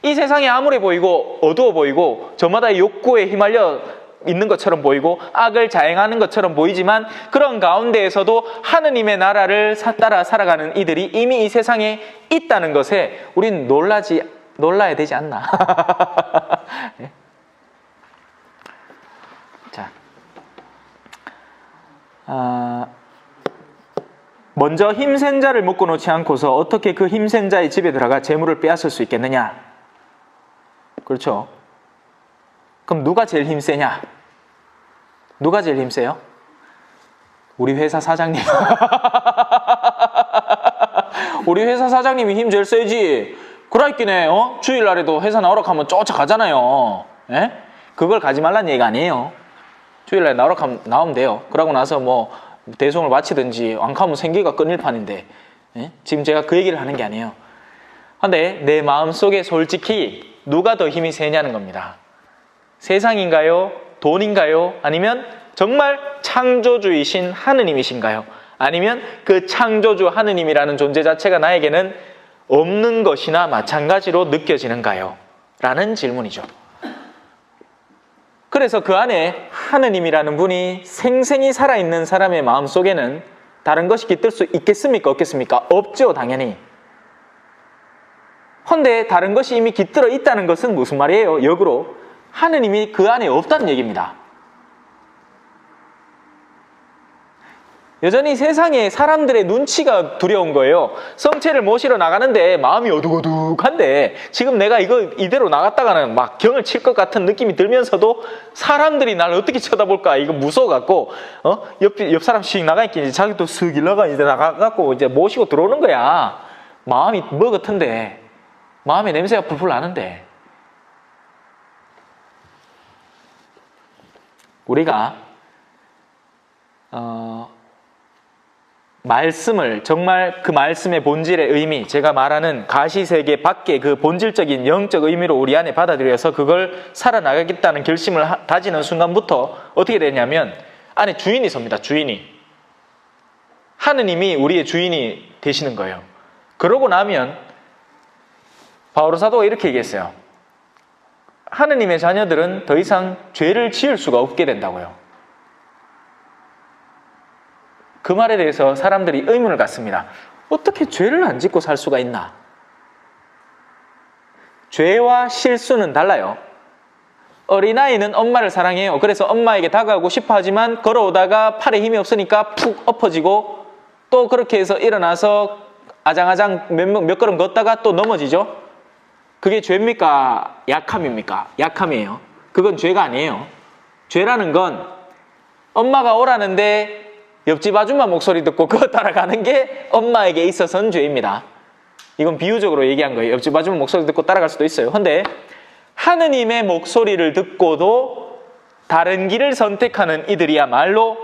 이 세상이 아무리 보이고 어두워 보이고 저마다의 욕구에 휘말려 있는 것처럼 보이고 악을 자행하는 것처럼 보이지만 그런 가운데에서도 하느님의 나라를 따라 살아가는 이들이 이미 이 세상에 있다는 것에 우린 놀라야 되지 않나. 네? 자, 먼저 힘센 자를 묶어놓지 않고서 어떻게 그 힘센 자의 집에 들어가 재물을 빼앗을 수 있겠느냐? 그렇죠. 그럼 누가 제일 힘세냐? 누가 제일 힘세요? 우리 회사 사장님. 우리 회사 사장님이 힘 제일 세지. 그라있기네. 주일날에도 회사 나오라 하면 쫓아가잖아요. 예? 그걸 가지 말란 얘기가 아니에요. 주일날에 나오라 하면 나오면 돼요. 그러고 나서 뭐 대송을 마치든지 왕카면 생기가 끊일 판인데, 예? 지금 제가 그 얘기를 하는 게 아니에요. 근데 내 마음속에 솔직히 누가 더 힘이 세냐는 겁니다. 세상인가요? 돈인가요? 아니면 정말 창조주이신 하느님이신가요? 아니면 그 창조주 하느님이라는 존재 자체가 나에게는 없는 것이나 마찬가지로 느껴지는가요? 라는 질문이죠. 그래서 그 안에 하느님이라는 분이 생생히 살아있는 사람의 마음속에는 다른 것이 깃들 수 있겠습니까? 없겠습니까? 없죠, 당연히. 헌데 다른 것이 이미 깃들어 있다는 것은 무슨 말이에요? 역으로 하느님이 그 안에 없다는 얘기입니다. 여전히 세상에 사람들의 눈치가 두려운 거예요. 성체를 모시러 나가는데 마음이 어둑어둑한데 지금 내가 이거 이대로 나갔다가는 막 경을 칠 것 같은 느낌이 들면서도 사람들이 날 어떻게 쳐다볼까 이거 무서워갖고 옆 사람씩 나가니까 이제 자기도 슥 일러가 이제 나가갖고 이제 모시고 들어오는 거야. 마음이 뭐 같은데 마음에 냄새가 풀풀 나는데 우리가 말씀을 정말 그 말씀의 본질의 의미, 제가 말하는 가시세계 밖의 그 본질적인 영적 의미로 우리 안에 받아들여서 그걸 살아나가겠다는 결심을 다지는 순간부터 어떻게 되냐면 안에 주인이 섭니다. 주인이. 하느님이 우리의 주인이 되시는 거예요. 그러고 나면 바오로 사도가 이렇게 얘기했어요. 하느님의 자녀들은 더 이상 죄를 지을 수가 없게 된다고요. 그 말에 대해서 사람들이 의문을 갖습니다. 어떻게 죄를 안 짓고 살 수가 있나? 죄와 실수는 달라요. 어린아이는 엄마를 사랑해요. 그래서 엄마에게 다가가고 싶어 하지만 걸어오다가 팔에 힘이 없으니까 푹 엎어지고 또 그렇게 해서 일어나서 아장아장 몇 걸음 걷다가 또 넘어지죠. 그게 죄입니까? 약함입니까? 약함이에요. 그건 죄가 아니에요. 죄라는 건 엄마가 오라는데 옆집 아줌마 목소리 듣고 그거 따라가는 게 엄마에게 있어서는 죄입니다. 이건 비유적으로 얘기한 거예요. 옆집 아줌마 목소리 듣고 따라갈 수도 있어요. 근데 하느님의 목소리를 듣고도 다른 길을 선택하는 이들이야말로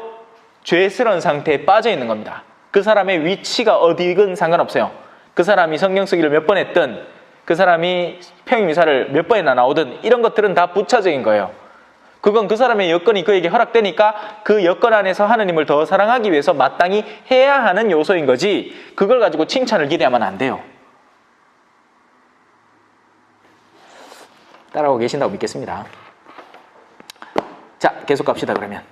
죄스러운 상태에 빠져 있는 겁니다. 그 사람의 위치가 어디든 상관없어요. 그 사람이 성경 쓰기를 몇 번 했든 그 사람이 평행미사를 몇 번이나 나오든 이런 것들은 다 부차적인 거예요. 그건 그 사람의 여건이 그에게 허락되니까 그 여건 안에서 하느님을 더 사랑하기 위해서 마땅히 해야 하는 요소인 거지 그걸 가지고 칭찬을 기대하면 안 돼요. 따라오고 계신다고 믿겠습니다. 자, 계속 갑시다. 그러면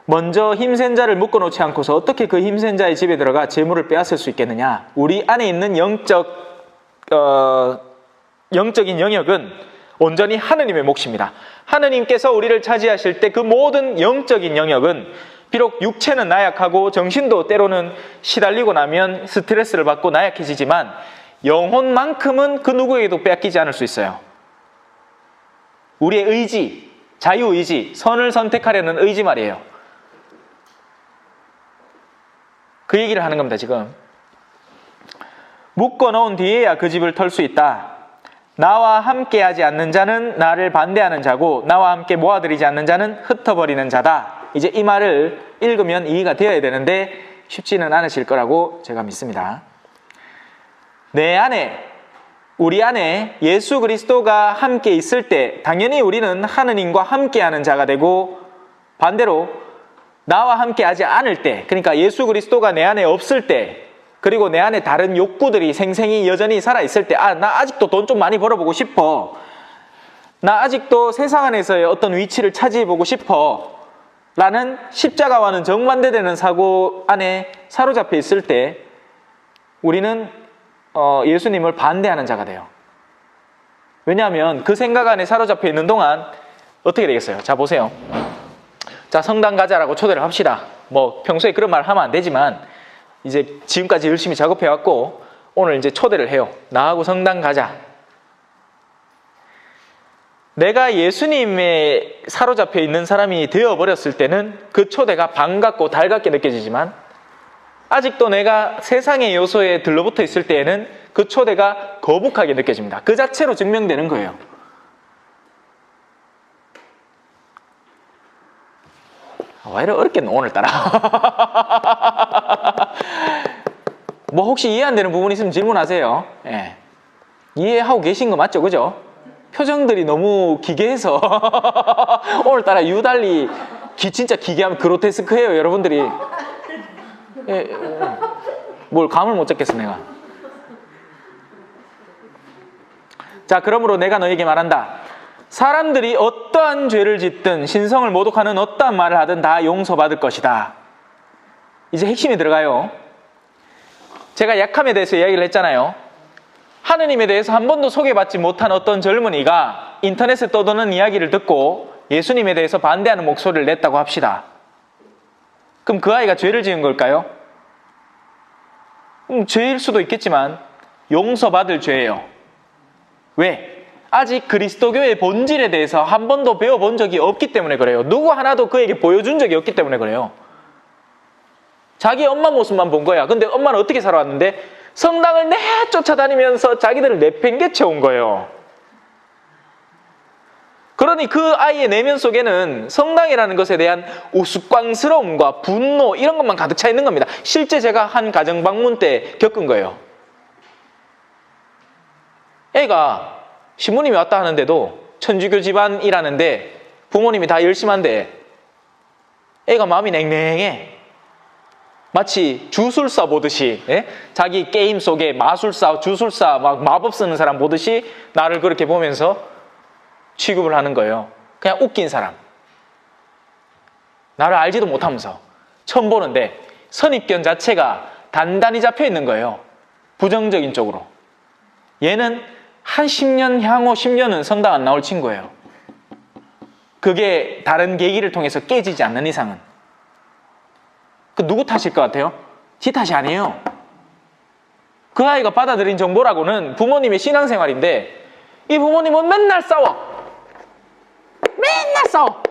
먼저 힘센 자를 묶어놓지 않고서 어떻게 그 힘센 자의 집에 들어가 재물을 빼앗을 수 있겠느냐. 우리 안에 있는 영적인 영역은 온전히 하느님의 몫입니다. 하느님께서 우리를 차지하실 때 그 모든 영적인 영역은 비록 육체는 나약하고 정신도 때로는 시달리고 나면 스트레스를 받고 나약해지지만 영혼만큼은 그 누구에게도 빼앗기지 않을 수 있어요. 우리의 의지, 자유의지, 선을 선택하려는 의지 말이에요. 그 얘기를 하는 겁니다. 지금 묶어놓은 뒤에야 그 집을 털 수 있다. 나와 함께하지 않는 자는 나를 반대하는 자고 나와 함께 모아들이지 않는 자는 흩어버리는 자다. 이제 이 말을 읽으면 이해가 되어야 되는데 쉽지는 않으실 거라고 제가 믿습니다. 내 안에, 우리 안에 예수 그리스도가 함께 있을 때 당연히 우리는 하느님과 함께하는 자가 되고 반대로 나와 함께하지 않을 때, 그러니까 예수 그리스도가 내 안에 없을 때 그리고 내 안에 다른 욕구들이 생생히 여전히 살아있을 때 나 아직도 돈 좀 많이 벌어보고 싶어. 나 아직도 세상 안에서의 어떤 위치를 차지해보고 싶어. 라는 십자가와는 정반대되는 사고 안에 사로잡혀 있을 때 우리는 예수님을 반대하는 자가 돼요. 왜냐하면 그 생각 안에 사로잡혀 있는 동안 어떻게 되겠어요? 자, 보세요. 자, 성당 가자라고 초대를 합시다. 뭐 평소에 그런 말 하면 안 되지만 이제 지금까지 열심히 작업해왔고 오늘 이제 초대를 해요. 나하고 성당 가자. 내가 예수님에 사로잡혀 있는 사람이 되어버렸을 때는 그 초대가 반갑고 달갑게 느껴지지만 아직도 내가 세상의 요소에 들러붙어 있을 때에는 그 초대가 거북하게 느껴집니다. 그 자체로 증명되는 거예요. 왜 이렇게 어렵겠노 오늘따라. 뭐 혹시 이해 안 되는 부분 있으면 질문하세요. 예. 이해하고 계신 거 맞죠? 그죠? 표정들이 너무 기괴해서 오늘따라 유달리 진짜 기괴하면 그로테스크해요. 여러분들이 뭘 감을 못 잡겠어 내가. 자, 그러므로 내가 너에게 말한다. 사람들이 어떠한 죄를 짓든 신성을 모독하는 어떠한 말을 하든 다 용서받을 것이다. 이제 핵심이 들어가요. 제가 약함에 대해서 이야기를 했잖아요. 하느님에 대해서 한 번도 소개받지 못한 어떤 젊은이가 인터넷에 떠도는 이야기를 듣고 예수님에 대해서 반대하는 목소리를 냈다고 합시다. 그럼 그 아이가 죄를 지은 걸까요? 죄일 수도 있겠지만 용서받을 죄예요. 왜? 아직 그리스도교의 본질에 대해서 한 번도 배워본 적이 없기 때문에 그래요. 누구 하나도 그에게 보여준 적이 없기 때문에 그래요. 자기 엄마 모습만 본 거야. 근데 엄마는 어떻게 살아왔는데 성당을 내쫓아다니면서 자기들을 내팽개쳐온 거예요. 그러니 그 아이의 내면 속에는 성당이라는 것에 대한 우스꽝스러움과 분노 이런 것만 가득 차 있는 겁니다. 실제 제가 한 가정 방문 때 겪은 거예요. 애가 신부님이 왔다 하는데도 천주교 집안이라는데 부모님이 다 열심한데 애가 마음이 냉랭해. 마치 주술사 보듯이 자기 게임 속에 마술사, 주술사, 막 마법 쓰는 사람 보듯이 나를 그렇게 보면서 취급을 하는 거예요. 그냥 웃긴 사람. 나를 알지도 못하면서 처음 보는데 선입견 자체가 단단히 잡혀 있는 거예요. 부정적인 쪽으로. 얘는 한 10년 향후 10년은 성당 안 나올 친구예요. 그게 다른 계기를 통해서 깨지지 않는 이상은. 그 누구 탓일 것 같아요? 지 탓이 아니에요. 그 아이가 받아들인 정보라고는 부모님의 신앙생활인데 이 부모님은 맨날 싸워. 맨날 싸워.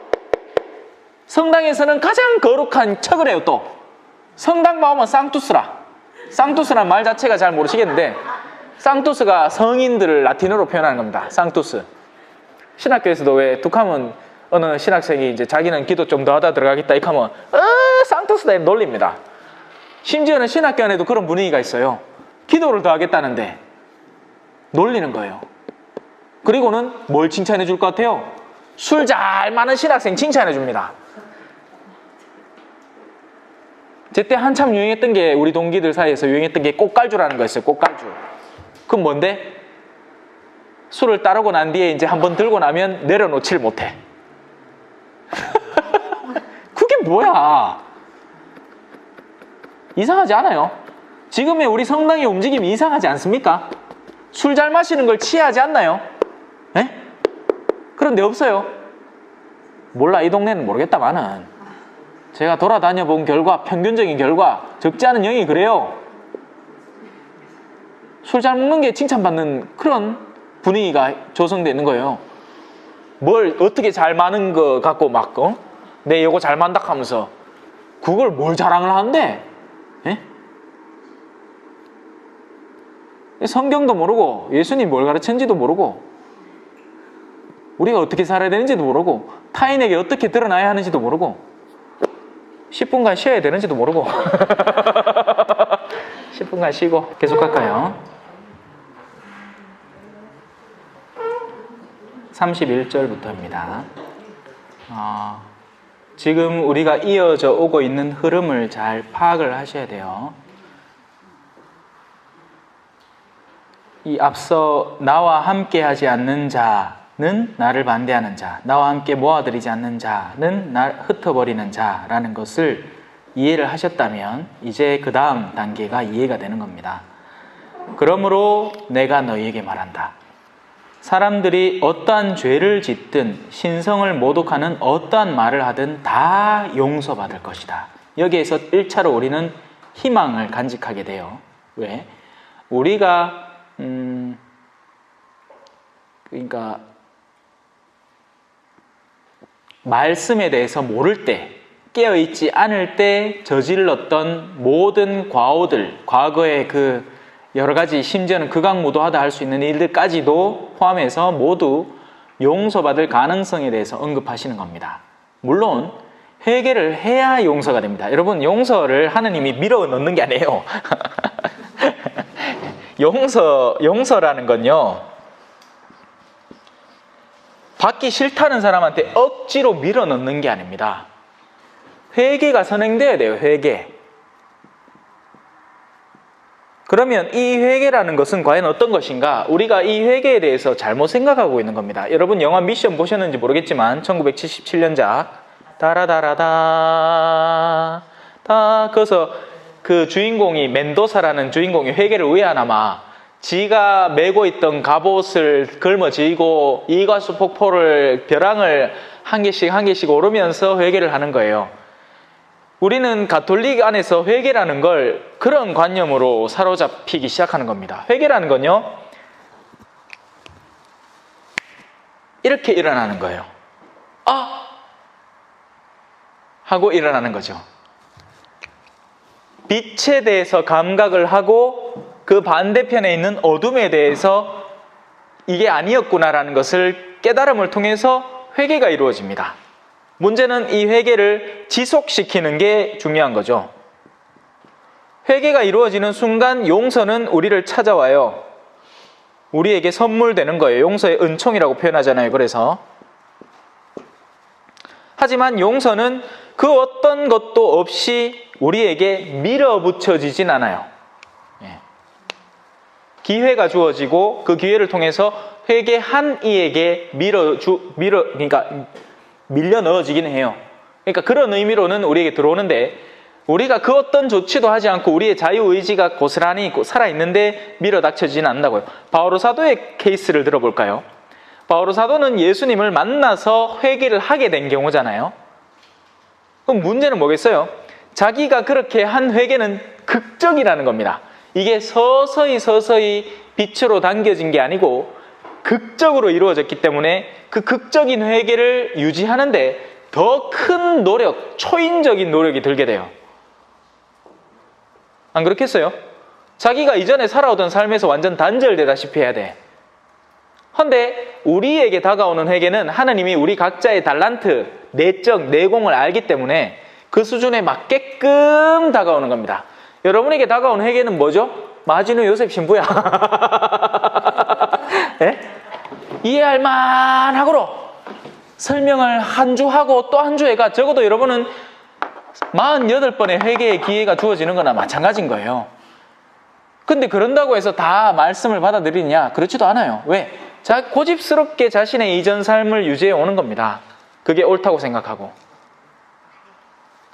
성당에서는 가장 거룩한 척을 해요. 또 성당 나오면 쌍투스라. 쌍투스란 말 자체가 잘 모르시겠는데 쌍투스가 성인들을 라틴어로 표현하는 겁니다. 쌍투스. 신학교에서도 왜 툭하면 어느 신학생이 이제 자기는 기도 좀 더 하다 들어가겠다 이렇게 하면 쌍투스다 놀립니다. 심지어는 신학교 안에도 그런 분위기가 있어요. 기도를 더 하겠다는데 놀리는 거예요. 그리고는 뭘 칭찬해 줄 것 같아요? 술 잘 마는 신학생 칭찬해 줍니다. 제때 한참 유행했던 게 우리 동기들 사이에서 유행했던 게 꽃갈주라는 거였어요. 꽃갈주. 그건 뭔데? 술을 따르고 난 뒤에 이제 한번 들고 나면 내려놓질 못해. 그게 뭐야? 이상하지 않아요? 지금의 우리 성당의 움직임이 이상하지 않습니까? 술 잘 마시는 걸 취하지 않나요? 에? 그런데 없어요. 몰라, 이 동네는 모르겠다마는 제가 돌아다녀 본 결과, 평균적인 결과 적지 않은 영이 그래요. 술 잘 먹는 게 칭찬받는 그런 분위기가 조성되어 있는 거예요. 뭘 어떻게 잘 마는 거 갖고 막 내 요거 잘 만다 하면서 그걸 뭘 자랑을 하는데 에? 성경도 모르고 예수님 뭘 가르쳤는지도 모르고 우리가 어떻게 살아야 되는지도 모르고 타인에게 어떻게 드러나야 하는지도 모르고 10분간 쉬어야 되는지도 모르고 10분간 쉬고 계속할까요? 31절부터입니다. 지금 우리가 이어져 오고 있는 흐름을 잘 파악을 하셔야 돼요. 이 앞서 나와 함께 하지 않는 자는 나를 반대하는 자, 나와 함께 모아들이지 않는 자는 날 흩어버리는 자라는 것을 이해를 하셨다면 이제 그 다음 단계가 이해가 되는 겁니다. 그러므로 내가 너희에게 말한다. 사람들이 어떠한 죄를 짓든 신성을 모독하는 어떠한 말을 하든 다 용서받을 것이다. 여기에서 1차로 우리는 희망을 간직하게 돼요. 왜? 우리가 그러니까 말씀에 대해서 모를 때, 깨어있지 않을 때 저질렀던 모든 과오들, 과거의 그 여러 가지 심지어는 극악무도하다 할 수 있는 일들까지도 포함해서 모두 용서받을 가능성에 대해서 언급하시는 겁니다. 물론 회개를 해야 용서가 됩니다. 여러분, 용서를 하느님이 밀어 넣는 게 아니에요. 용서라는 건요, 받기 싫다는 사람한테 억지로 밀어 넣는 게 아닙니다. 회개가 선행돼야 돼요. 회개. 그러면 이 회개라는 것은 과연 어떤 것인가? 우리가 이 회개에 대해서 잘못 생각하고 있는 겁니다. 여러분 영화 미션 보셨는지 모르겠지만 1977년작 다라다라다 거기서 그 주인공이 멘도사라는 주인공이 회개를 왜 하나마 지가 메고 있던 갑옷을 걸머쥐고 이과수 폭포를 벼랑을 한 개씩 오르면서 회개를 하는 거예요. 우리는 가톨릭 안에서 회개라는 걸 그런 관념으로 사로잡히기 시작하는 겁니다. 회개라는 건요, 이렇게 일어나는 거예요. 아! 하고 일어나는 거죠. 빛에 대해서 감각을 하고 그 반대편에 있는 어둠에 대해서 이게 아니었구나라는 것을 깨달음을 통해서 회개가 이루어집니다. 문제는 이 회개를 지속시키는 게 중요한 거죠. 회개가 이루어지는 순간 용서는 우리를 찾아와요. 우리에게 선물되는 거예요. 용서의 은총이라고 표현하잖아요. 그래서 하지만 용서는 그 어떤 것도 없이 우리에게 밀어붙여지진 않아요. 기회가 주어지고 그 기회를 통해서 회개한 이에게 그러니까 밀려 넣어지긴 해요. 그러니까 그런 의미로는 우리에게 들어오는데, 우리가 그 어떤 조치도 하지 않고 우리의 자유의지가 고스란히 살아있는데 밀어닥쳐지지는 않는다고요. 바오로 사도의 케이스를 들어볼까요? 바오로 사도는 예수님을 만나서 회개를 하게 된 경우잖아요. 그럼 문제는 뭐겠어요? 자기가 그렇게 한 회개는 극적이라는 겁니다. 이게 서서히 빛으로 당겨진 게 아니고 극적으로 이루어졌기 때문에 그 극적인 회개를 유지하는데 더 큰 노력, 초인적인 노력이 들게 돼요. 안 그렇겠어요? 자기가 이전에 살아오던 삶에서 완전 단절되다시피 해야 돼. 근데 우리에게 다가오는 회개는 하나님이 우리 각자의 달란트, 내적, 내공을 알기 때문에 그 수준에 맞게끔 다가오는 겁니다. 여러분에게 다가오는 회개는 뭐죠? 마지노 요셉 신부야. 네? 이해할 만하고로 설명을 한 주 하고 또 한 주 해가 적어도 여러분은 48번의 회개의 기회가 주어지는 거나 마찬가지인 거예요. 근데 그런다고 해서 다 말씀을 받아들이냐? 그렇지도 않아요. 왜? 고집스럽게 자신의 이전 삶을 유지해 오는 겁니다. 그게 옳다고 생각하고.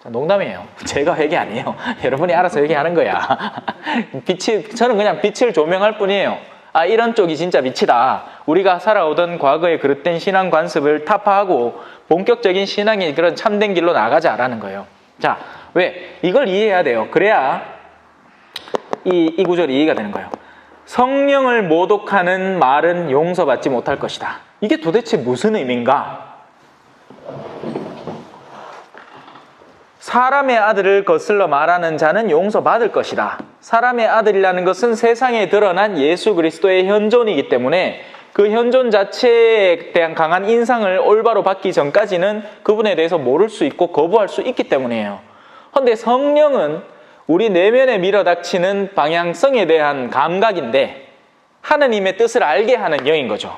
농담이에요. 제가 회개 아니에요. 여러분이 알아서 회개하는 거야. 저는 그냥 빛을 조명할 뿐이에요. 아, 이런 쪽이 진짜 빛이다. 우리가 살아오던 과거의 그릇된 신앙 관습을 타파하고 본격적인 신앙의 그런 참된 길로 나가자라는 거예요. 자, 왜? 이걸 이해해야 돼요. 그래야 이 구절이 이해가 되는 거예요. 성령을 모독하는 말은 용서받지 못할 것이다. 이게 도대체 무슨 의미인가? 사람의 아들을 거슬러 말하는 자는 용서받을 것이다. 사람의 아들이라는 것은 세상에 드러난 예수 그리스도의 현존이기 때문에 그 현존 자체에 대한 강한 인상을 올바로 받기 전까지는 그분에 대해서 모를 수 있고 거부할 수 있기 때문이에요. 그런데 성령은 우리 내면에 밀어닥치는 방향성에 대한 감각인데 하나님의 뜻을 알게 하는 영인 거죠.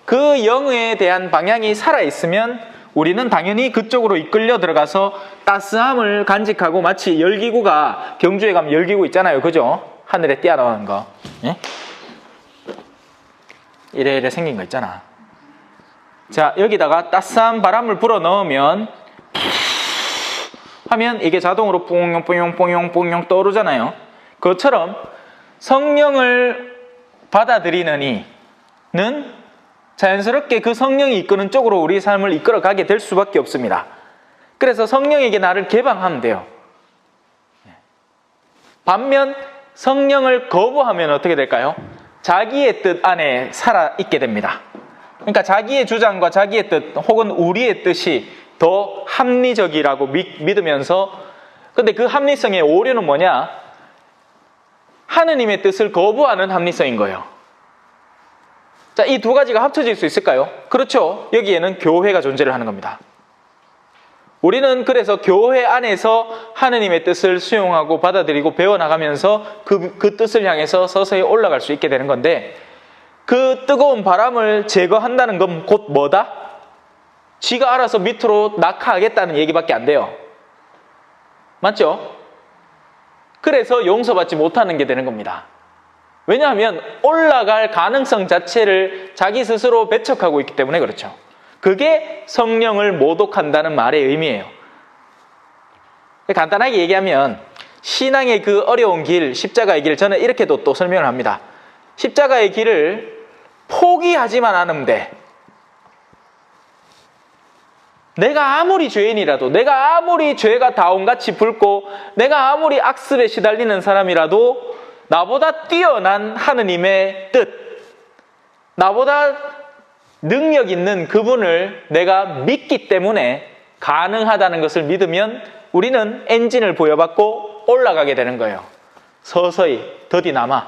그 영에 대한 방향이 살아있으면 우리는 당연히 그쪽으로 이끌려 들어가서 따스함을 간직하고, 마치 열기구가 경주에 가면 열기구 있잖아요. 그죠? 하늘에 띄어나오는 거. 예? 이래 생긴 거 있잖아. 자, 여기다가 따스한 바람을 불어 넣으면 하면 이게 자동으로 뽕용뽕용뽕용뽕용 떠오르잖아요. 그것처럼 성령을 받아들이는 이는 자연스럽게 그 성령이 이끄는 쪽으로 우리 삶을 이끌어가게 될 수밖에 없습니다. 그래서 성령에게 나를 개방하면 돼요. 반면 성령을 거부하면 어떻게 될까요? 자기의 뜻 안에 살아있게 됩니다. 그러니까 자기의 주장과 자기의 뜻 혹은 우리의 뜻이 더 합리적이라고 믿으면서, 근데 그 합리성의 오류는 뭐냐? 하느님의 뜻을 거부하는 합리성인 거예요. 자, 이 두 가지가 합쳐질 수 있을까요? 그렇죠. 여기에는 교회가 존재를 하는 겁니다. 우리는 그래서 교회 안에서 하느님의 뜻을 수용하고 받아들이고 배워나가면서 그 뜻을 향해서 서서히 올라갈 수 있게 되는 건데, 그 뜨거운 바람을 제거한다는 건 곧 뭐다? 지가 알아서 밑으로 낙하하겠다는 얘기밖에 안 돼요. 맞죠? 그래서 용서받지 못하는 게 되는 겁니다. 왜냐하면 올라갈 가능성 자체를 자기 스스로 배척하고 있기 때문에 그렇죠. 그게 성령을 모독한다는 말의 의미예요. 간단하게 얘기하면 신앙의 그 어려운 길, 십자가의 길, 저는 이렇게도 또 설명을 합니다. 십자가의 길을 포기하지만 않으면 돼. 내가 아무리 죄인이라도, 내가 아무리 죄가 다온같이 붉고, 내가 아무리 악습에 시달리는 사람이라도 나보다 뛰어난 하느님의 뜻, 나보다 능력 있는 그분을 내가 믿기 때문에 가능하다는 것을 믿으면 우리는 엔진을 부여받고 올라가게 되는 거예요. 서서히 더디나마.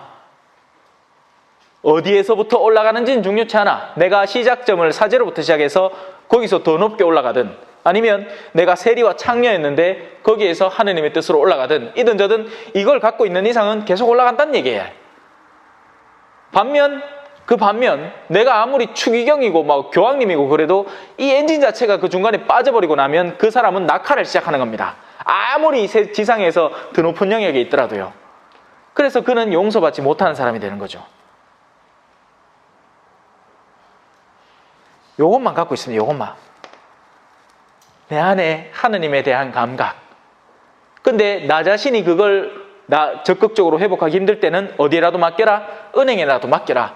어디에서부터 올라가는지는 중요치 않아. 내가 시작점을 사제로부터 시작해서 거기서 더 높게 올라가든, 아니면 내가 세리와 창녀였는데 거기에서 하느님의 뜻으로 올라가든, 이든 저든 이걸 갖고 있는 이상은 계속 올라간다는 얘기예요. 반면 내가 아무리 추기경이고 막 교황님이고 그래도 이 엔진 자체가 그 중간에 빠져버리고 나면 그 사람은 낙하를 시작하는 겁니다. 아무리 지상에서 더 높은 영역에 있더라도요. 그래서 그는 용서받지 못하는 사람이 되는 거죠. 요것만 갖고 있으면, 요것만. 내 안에 하느님에 대한 감각. 근데 나 자신이 그걸 적극적으로 회복하기 힘들 때는 어디에라도 맡겨라? 은행에라도 맡겨라.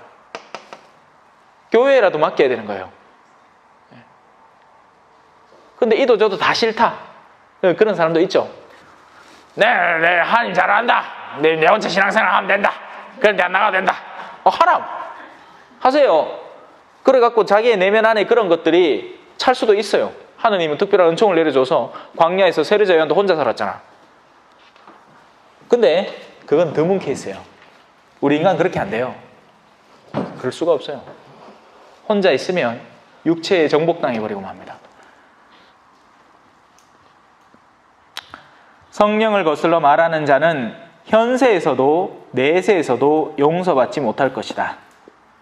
교회에라도 맡겨야 되는 거예요. 근데 이도 저도 다 싫다. 그런 사람도 있죠. 네, 하나님 잘한다. 내 혼자 신앙생활 하면 된다. 그런데 안 나가도 된다. 하람. 하세요. 그래갖고 자기의 내면 안에 그런 것들이 찰 수도 있어요. 하느님은 특별한 은총을 내려줘서 광야에서 세례자 요한도 혼자 살았잖아. 근데 그건 드문 케이스예요. 우리 인간 그렇게 안 돼요. 그럴 수가 없어요. 혼자 있으면 육체에 정복당해버리고 맙니다. 성령을 거슬러 말하는 자는 현세에서도 내세에서도 용서받지 못할 것이다.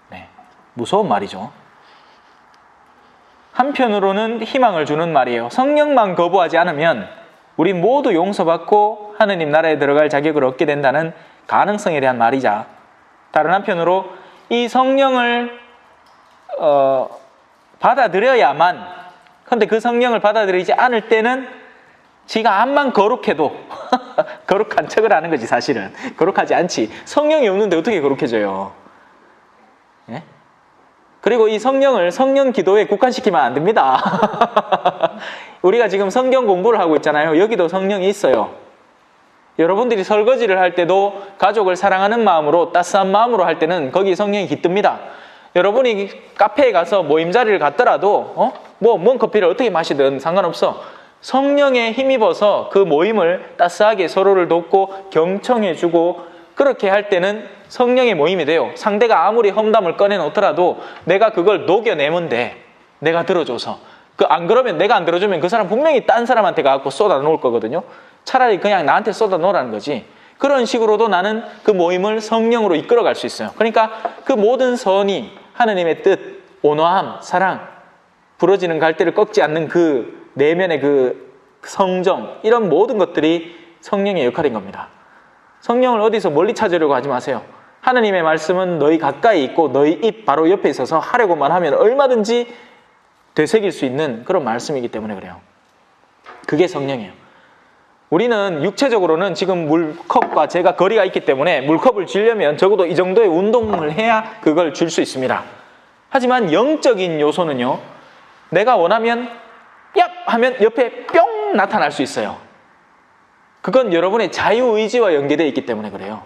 네, 무서운 말이죠. 한편으로는 희망을 주는 말이에요. 성령만 거부하지 않으면 우리 모두 용서받고 하느님 나라에 들어갈 자격을 얻게 된다는 가능성에 대한 말이자, 다른 한편으로 이 성령을 받아들여야만, 근데 그 성령을 받아들이지 않을 때는 지가 암만 거룩해도 거룩한 척을 하는 거지. 사실은 거룩하지 않지. 성령이 없는데 어떻게 거룩해져요? 예? 그리고 이 성령을 성령 기도에 국한시키면 안 됩니다. 우리가 지금 성경 공부를 하고 있잖아요. 여기도 성령이 있어요. 여러분들이 설거지를 할 때도 가족을 사랑하는 마음으로, 따스한 마음으로 할 때는 거기 성령이 깃듭니다. 여러분이 카페에 가서 모임 자리를 갔더라도 뭔 커피를 어떻게 마시든 상관없어. 성령에 힘입어서 그 모임을 따스하게 서로를 돕고 경청해주고 그렇게 할 때는 성령의 모임이 돼요. 상대가 아무리 험담을 꺼내놓더라도 내가 그걸 녹여내면 돼. 내가 들어줘서. 안 그러면, 내가 안 들어주면 그 사람 분명히 딴 사람한테 가서 쏟아 놓을 거거든요. 차라리 그냥 나한테 쏟아 놓으라는 거지. 그런 식으로도 나는 그 모임을 성령으로 이끌어갈 수 있어요. 그러니까 그 모든 선이, 하느님의 뜻, 온화함, 사랑, 부러지는 갈대를 꺾지 않는 그 내면의 그 성정, 이런 모든 것들이 성령의 역할인 겁니다. 성령을 어디서 멀리 찾으려고 하지 마세요. 하느님의 말씀은 너희 가까이 있고 너희 입 바로 옆에 있어서 하려고만 하면 얼마든지 되새길 수 있는 그런 말씀이기 때문에 그래요. 그게 성령이에요. 우리는 육체적으로는 지금 물컵과 제가 거리가 있기 때문에 물컵을 쥐려면 적어도 이 정도의 운동을 해야 그걸 줄 수 있습니다. 하지만 영적인 요소는요, 내가 원하면 얍! 하면 옆에 뿅! 나타날 수 있어요. 그건 여러분의 자유의지와 연계되어 있기 때문에 그래요.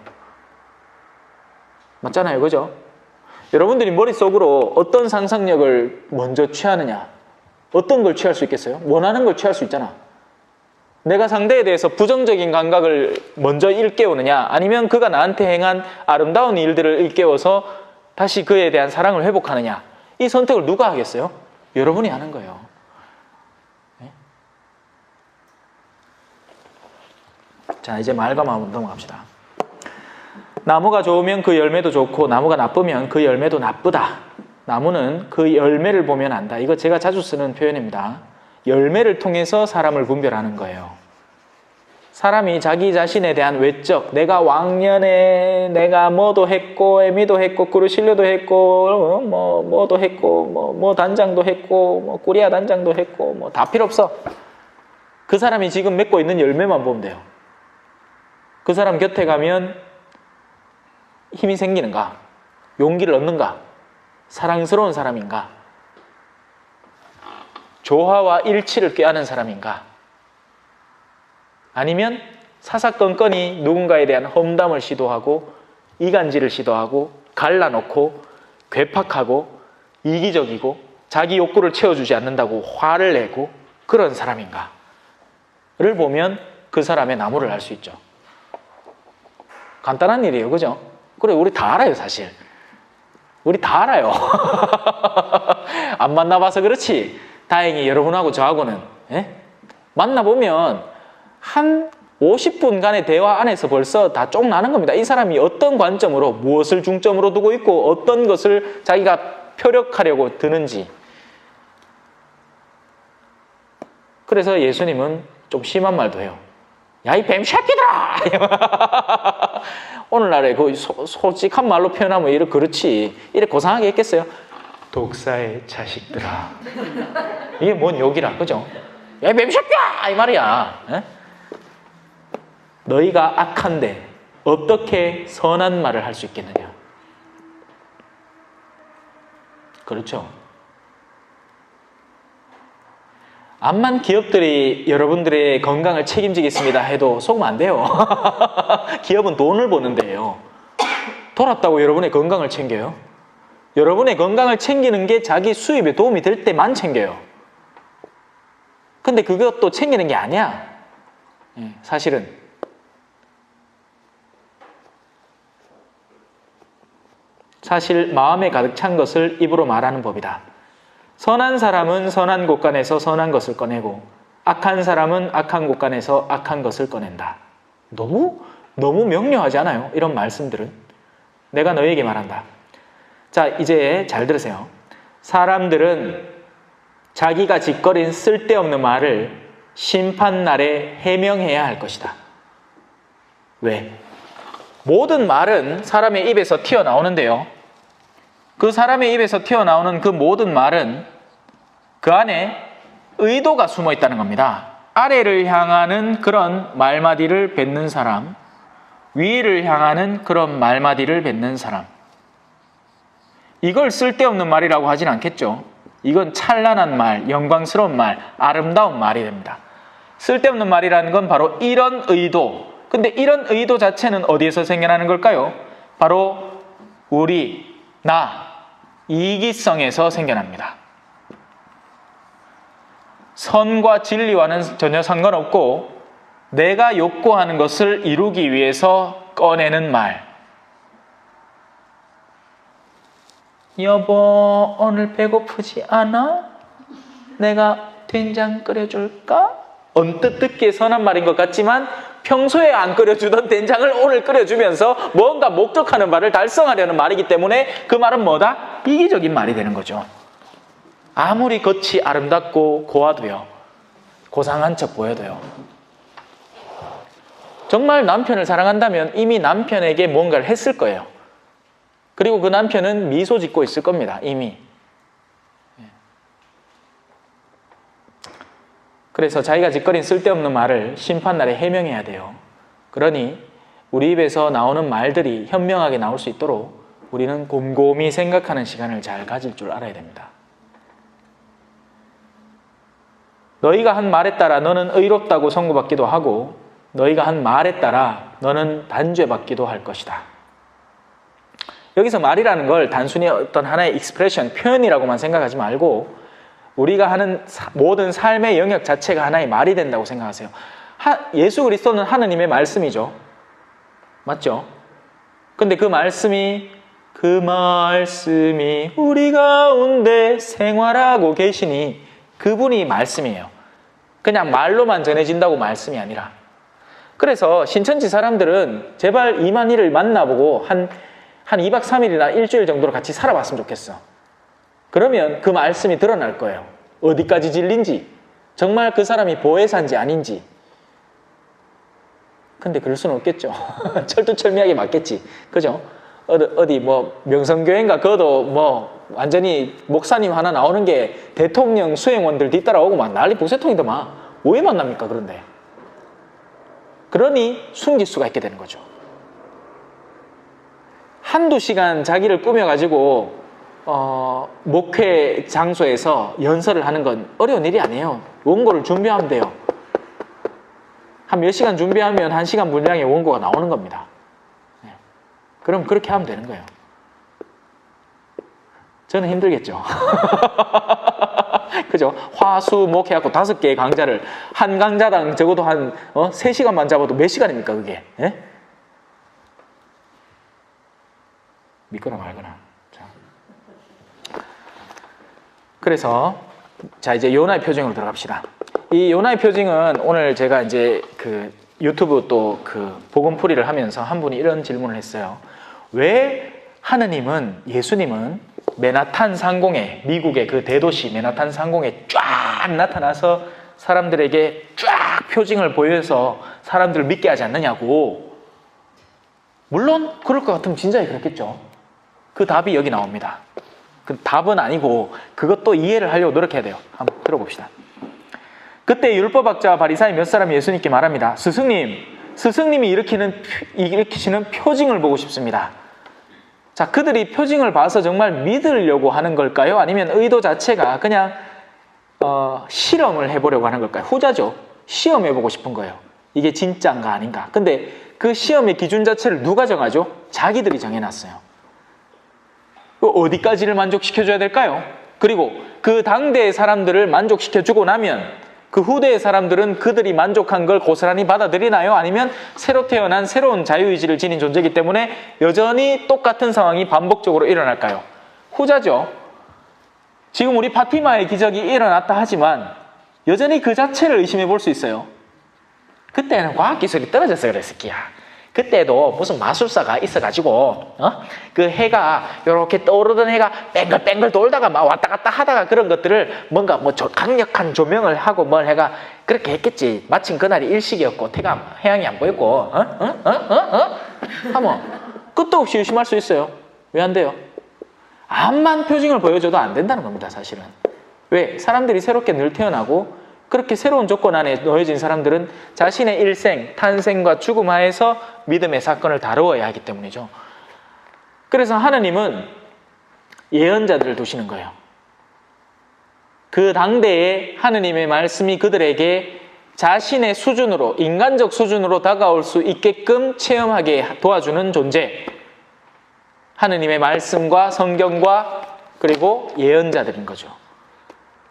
맞잖아요, 그죠? 여러분들이 머릿속으로 어떤 상상력을 먼저 취하느냐, 어떤 걸 취할 수 있겠어요? 원하는 걸 취할 수 있잖아. 내가 상대에 대해서 부정적인 감각을 먼저 일깨우느냐, 아니면 그가 나한테 행한 아름다운 일들을 일깨워서 다시 그에 대한 사랑을 회복하느냐, 이 선택을 누가 하겠어요? 여러분이 하는 거예요. 네? 자, 이제 말과 마음으로 넘어갑시다. 나무가 좋으면 그 열매도 좋고 나무가 나쁘면 그 열매도 나쁘다. 나무는 그 열매를 보면 안다. 이거 제가 자주 쓰는 표현입니다. 열매를 통해서 사람을 분별하는 거예요. 사람이 자기 자신에 대한 외적, 내가 왕년에 내가 뭐도 했고 애미도 했고 그루실료도 했고 뭐도 했고 뭐 단장도 했고 뭐 꾸리아 단장도 했고 뭐 다 필요 없어. 그 사람이 지금 맺고 있는 열매만 보면 돼요. 그 사람 곁에 가면 힘이 생기는가? 용기를 얻는가? 사랑스러운 사람인가? 조화와 일치를 꾀하는 사람인가? 아니면 사사건건이 누군가에 대한 험담을 시도하고 이간질을 시도하고 갈라놓고 괴팍하고 이기적이고 자기 욕구를 채워주지 않는다고 화를 내고 그런 사람인가를 보면 그 사람의 나무를 알 수 있죠. 간단한 일이에요. 그죠? 그래, 우리 다 알아요, 사실. 우리 다 알아요. 안 만나봐서 그렇지. 다행히 여러분하고 저하고는 만나보면 한 50분간의 대화 안에서 벌써 다 쪽 나는 겁니다. 이 사람이 어떤 관점으로 무엇을 중점으로 두고 있고 어떤 것을 자기가 표력하려고 드는지. 그래서 예수님은 좀 심한 말도 해요. 야, 이 뱀새끼들아! 오늘날에 그 솔직한 말로 표현하면 이렇게 그렇지. 이렇게 고상하게 했겠어요? 독사의 자식들아. 이게 뭔 욕이라, 그죠? 야, 이 뱀새끼야! 이 말이야. 에? 너희가 악한데 어떻게 선한 말을 할 수 있겠느냐? 그렇죠? 암만 기업들이 여러분들의 건강을 책임지겠습니다 해도 속으면 안 돼요. 기업은 돈을 버는데요. 돌았다고 여러분의 건강을 챙겨요? 여러분의 건강을 챙기는 게 자기 수입에 도움이 될 때만 챙겨요. 근데 그것도 챙기는 게 아니야. 사실은. 사실 마음에 가득 찬 것을 입으로 말하는 법이다. 선한 사람은 선한 곳간에서 선한 것을 꺼내고 악한 사람은 악한 곳간에서 악한 것을 꺼낸다. 너무 명료하지 않아요? 이런 말씀들은. 내가 너에게 말한다. 자, 이제 잘 들으세요. 사람들은 자기가 짓거린 쓸데없는 말을 심판날에 해명해야 할 것이다. 왜? 모든 말은 사람의 입에서 튀어나오는데요. 그 사람의 입에서 튀어나오는 그 모든 말은 그 안에 의도가 숨어 있다는 겁니다. 아래를 향하는 그런 말마디를 뱉는 사람, 위를 향하는 그런 말마디를 뱉는 사람. 이걸 쓸데없는 말이라고 하진 않겠죠. 이건 찬란한 말, 영광스러운 말, 아름다운 말이 됩니다. 쓸데없는 말이라는 건 바로 이런 의도. 근데 이런 의도 자체는 어디에서 생겨나는 걸까요? 바로 나, 이기성에서 생겨납니다. 선과 진리와는 전혀 상관없고 내가 욕구하는 것을 이루기 위해서 꺼내는 말. 여보, 오늘 배고프지 않아? 내가 된장 끓여줄까? 언뜻 듣기에 선한 말인 것 같지만 평소에 안 끓여주던 된장을 오늘 끓여주면서 뭔가 목적하는 바를 달성하려는 말이기 때문에 그 말은 뭐다? 이기적인 말이 되는 거죠. 아무리 겉이 아름답고 고와도요, 고상한 척 보여도요. 정말 남편을 사랑한다면 이미 남편에게 뭔가를 했을 거예요. 그리고 그 남편은 미소 짓고 있을 겁니다. 이미. 그래서 자기가 짓거린 쓸데없는 말을 심판날에 해명해야 돼요. 그러니 우리 입에서 나오는 말들이 현명하게 나올 수 있도록 우리는 곰곰이 생각하는 시간을 잘 가질 줄 알아야 됩니다. 너희가 한 말에 따라 너는 의롭다고 선고받기도 하고 너희가 한 말에 따라 너는 단죄받기도 할 것이다. 여기서 말이라는 걸 단순히 어떤 하나의 익스프레션, 표현이라고만 생각하지 말고 우리가 하는 모든 삶의 영역 자체가 하나의 말이 된다고 생각하세요. 예수 그리스도는 하느님의 말씀이죠. 맞죠? 근데 그 말씀이 우리 가운데 생활하고 계시니 그분이 말씀이에요. 그냥 말로만 전해진다고 말씀이 아니라. 그래서 신천지 사람들은 제발 이만희를 만나보고 한 2박 3일이나 일주일 정도로 같이 살아봤으면 좋겠어. 그러면 그 말씀이 드러날 거예요. 어디까지 진리인지, 정말 그 사람이 보혜사인지 아닌지. 근데 그럴 수는 없겠죠. 철두철미하게 맞겠지. 그죠? 어디 뭐 명성교회인가 그것도 뭐 완전히 목사님 하나 나오는 게 대통령 수행원들 뒤따라오고 막 난리 부세통이더만. 왜 만납니까 그런데? 그러니 숨길 수가 있게 되는 거죠. 한두 시간 자기를 꾸며가지고 목회 장소에서 연설을 하는 건 어려운 일이 아니에요. 원고를 준비하면 돼요. 한 몇 시간 준비하면 1시간 분량의 원고가 나오는 겁니다. 네. 그럼 그렇게 하면 되는 거예요. 저는 힘들겠죠. 그죠? 화수목 해갖고 5개의 강좌를 한 강좌당 적어도 한 3시간만 잡아도 몇 시간입니까 그게? 예? 믿거나 말거나. 자. 그래서 자 이제 요나의 표징으로 들어갑시다. 이 요나의 표징은 오늘 제가 이제 그 유튜브 또 그 복음풀이를 하면서 한 분이 이런 질문을 했어요. 왜 하느님은 예수님은 맨하탄 상공에 미국의 그 대도시 맨하탄 상공에 쫙 나타나서 사람들에게 쫙 표징을 보여서 사람들을 믿게 하지 않느냐고. 물론 그럴 것 같으면 진작에 그랬겠죠. 그 답이 여기 나옵니다. 그 답은 아니고 그것도 이해를 하려고 노력해야 돼요. 한번 들어봅시다. 그때 율법학자와 바리사의 몇 사람이 예수님께 말합니다. 스승님이 일으키시는 표징을 보고 싶습니다. 자, 그들이 표징을 봐서 정말 믿으려고 하는 걸까요? 아니면 의도 자체가 그냥 실험을 해보려고 하는 걸까요? 후자죠. 시험해보고 싶은 거예요. 이게 진짜인가 아닌가. 근데 그 시험의 기준 자체를 누가 정하죠? 자기들이 정해놨어요. 어디까지를 만족시켜줘야 될까요? 그리고 그 당대의 사람들을 만족시켜주고 나면 그 후대의 사람들은 그들이 만족한 걸 고스란히 받아들이나요? 아니면 새로 태어난 새로운 자유의지를 지닌 존재이기 때문에 여전히 똑같은 상황이 반복적으로 일어날까요? 후자죠. 지금 우리 파티마의 기적이 일어났다 하지만 여전히 그 자체를 의심해 볼 수 있어요. 그때는 과학기술이 떨어져서 그랬을 끼야. 그때도 무슨 마술사가 있어가지고 그 해가 이렇게 떠오르던 해가 뺑글뺑글 돌다가 막 왔다 갔다 하다가 그런 것들을 뭔가 뭐 강력한 조명을 하고 뭘 해가 그렇게 했겠지. 마침 그날이 일식이었고 해양이 안 보였고 하면 끝도 없이 의심할 수 있어요. 왜 안 돼요? 암만 표징을 보여줘도 안 된다는 겁니다. 사실은. 왜? 사람들이 새롭게 늘 태어나고 그렇게 새로운 조건 안에 놓여진 사람들은 자신의 일생, 탄생과 죽음 하에서 믿음의 사건을 다루어야 하기 때문이죠. 그래서 하느님은 예언자들을 두시는 거예요. 그 당대에 하느님의 말씀이 그들에게 자신의 수준으로, 인간적 수준으로 다가올 수 있게끔 체험하게 도와주는 존재. 하느님의 말씀과 성경과 그리고 예언자들인 거죠.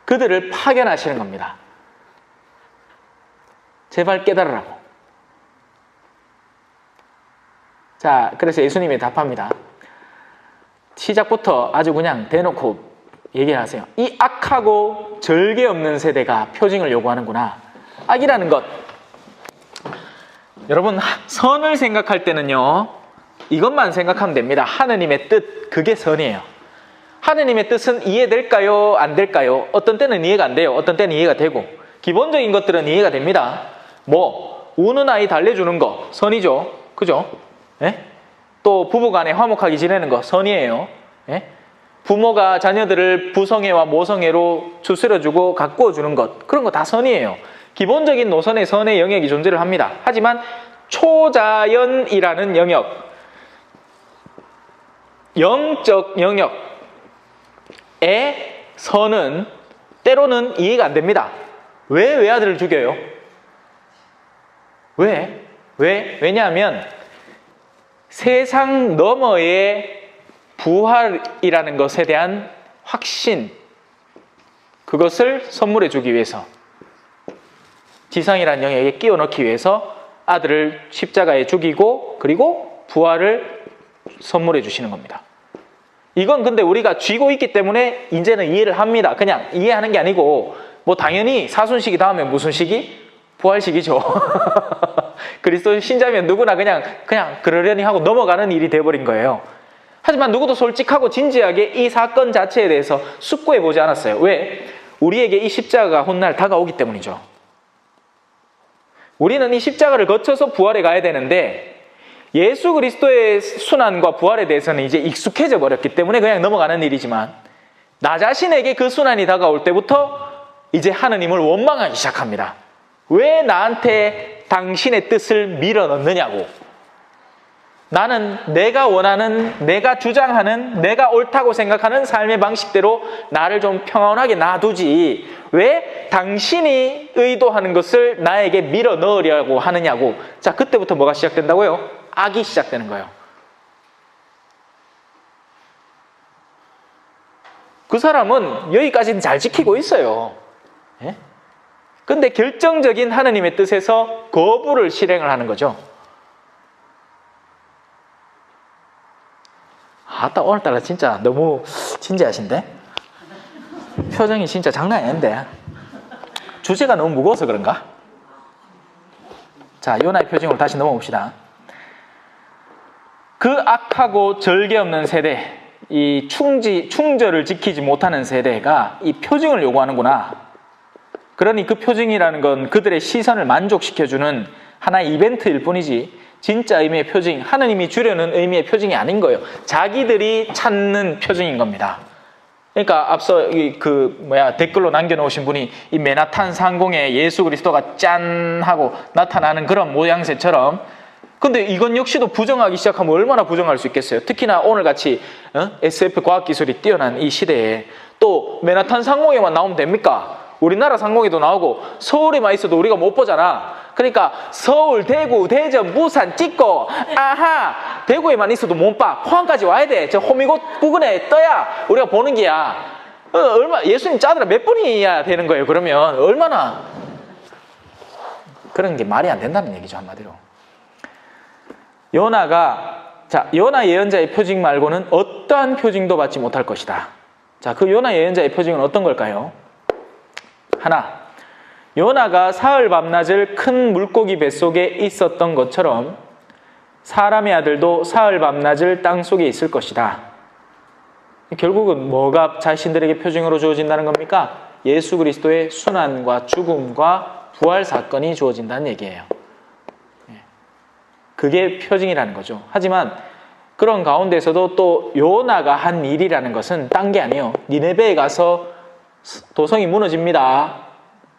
그들을 파견하시는 겁니다. 제발 깨달으라고. 자, 그래서 예수님이 답합니다. 시작부터 아주 그냥 대놓고 얘기를 하세요. 이 악하고 절개 없는 세대가 표징을 요구하는구나. 악이라는 것. 여러분, 선을 생각할 때는요, 이것만 생각하면 됩니다. 하느님의 뜻, 그게 선이에요. 하느님의 뜻은 이해될까요? 안 될까요? 어떤 때는 이해가 안 돼요. 어떤 때는 이해가 되고. 기본적인 것들은 이해가 됩니다. 뭐 우는 아이 달래주는 거 선이죠. 그죠? 예? 또 부부간에 화목하게 지내는 거 선이에요. 예? 부모가 자녀들을 부성애와 모성애로 추스려주고 가꾸어주는 것 그런 거 다 선이에요. 기본적인 노선의 선의 영역이 존재를 합니다. 하지만 초자연이라는 영역, 영적 영역의 선은 때로는 이해가 안 됩니다. 왜 외아들을 죽여요? 왜? 왜냐하면 세상 너머의 부활이라는 것에 대한 확신, 그것을 선물해 주기 위해서, 지상이라는 영역에 끼워 넣기 위해서 아들을 십자가에 죽이고 그리고 부활을 선물해 주시는 겁니다. 이건 근데 우리가 쥐고 있기 때문에 이제는 이해를 합니다. 그냥 이해하는 게 아니고 뭐 당연히 사순시기 다음에 무슨 시기? 부활시기죠. 그리스도 신자면 누구나 그냥 그러려니 하고 넘어가는 일이 되어버린 거예요. 하지만 누구도 솔직하고 진지하게 이 사건 자체에 대해서 숙고해 보지 않았어요. 왜? 우리에게 이 십자가가 훗날 다가오기 때문이죠. 우리는 이 십자가를 거쳐서 부활에 가야 되는데 예수 그리스도의 순환과 부활에 대해서는 이제 익숙해져 버렸기 때문에 그냥 넘어가는 일이지만 나 자신에게 그 순환이 다가올 때부터 이제 하느님을 원망하기 시작합니다. 왜 나한테 당신의 뜻을 밀어 넣느냐고. 나는 내가 원하는, 내가 주장하는, 내가 옳다고 생각하는 삶의 방식대로 나를 좀 평온하게 놔두지 왜 당신이 의도하는 것을 나에게 밀어 넣으려고 하느냐고. 자, 그때부터 뭐가 시작된다고요? 악이 시작되는 거예요. 그 사람은 여기까지는 잘 지키고 있어요. 예? 근데 결정적인 하느님의 뜻에서 거부를 실행을 하는 거죠. 아따, 오늘따라 진짜 너무 진지하신데? 표정이 진짜 장난이 아닌데? 주제가 너무 무거워서 그런가? 자, 요나의 표정으로 다시 넘어봅시다. 그 악하고 절개 없는 세대, 이 충절을 지키지 못하는 세대가 이 표징을 요구하는구나. 그러니 그 표징이라는 건 그들의 시선을 만족시켜주는 하나의 이벤트일 뿐이지 진짜 의미의 표징, 하느님이 주려는 의미의 표징이 아닌 거예요. 자기들이 찾는 표징인 겁니다. 그러니까 앞서 댓글로 남겨놓으신 분이 이 맨하탄 상공에 예수 그리스도가 짠 하고 나타나는 그런 모양새처럼, 근데 이건 역시도 부정하기 시작하면 얼마나 부정할 수 있겠어요. 특히나 오늘같이 SF 과학기술이 뛰어난 이 시대에 또 맨하탄 상공에만 나오면 됩니까? 우리나라 상공에도 나오고 서울에만 있어도 우리가 못 보잖아. 그러니까 서울, 대구, 대전, 부산 찍고 아하 대구에만 있어도 못 봐. 포항까지 와야 돼. 저 호미곶 부근에 떠야 우리가 보는 게야. 예수님 짜더라 몇 분이야 되는 거예요. 그러면 얼마나 그런 게 말이 안 된다는 얘기죠, 한마디로. 요나 예언자의 표징 말고는 어떠한 표징도 받지 못할 것이다. 자, 그 요나 예언자의 표징은 어떤 걸까요? 하나, 요나가 사흘 밤낮을 큰 물고기 뱃속에 있었던 것처럼 사람의 아들도 사흘 밤낮을 땅속에 있을 것이다. 결국은 뭐가 자신들에게 표징으로 주어진다는 겁니까? 예수 그리스도의 순환과 죽음과 부활 사건이 주어진다는 얘기예요. 그게 표징이라는 거죠. 하지만 그런 가운데서도 또 요나가 한 일이라는 것은 딴 게 아니에요. 니네베에 가서 도성이 무너집니다.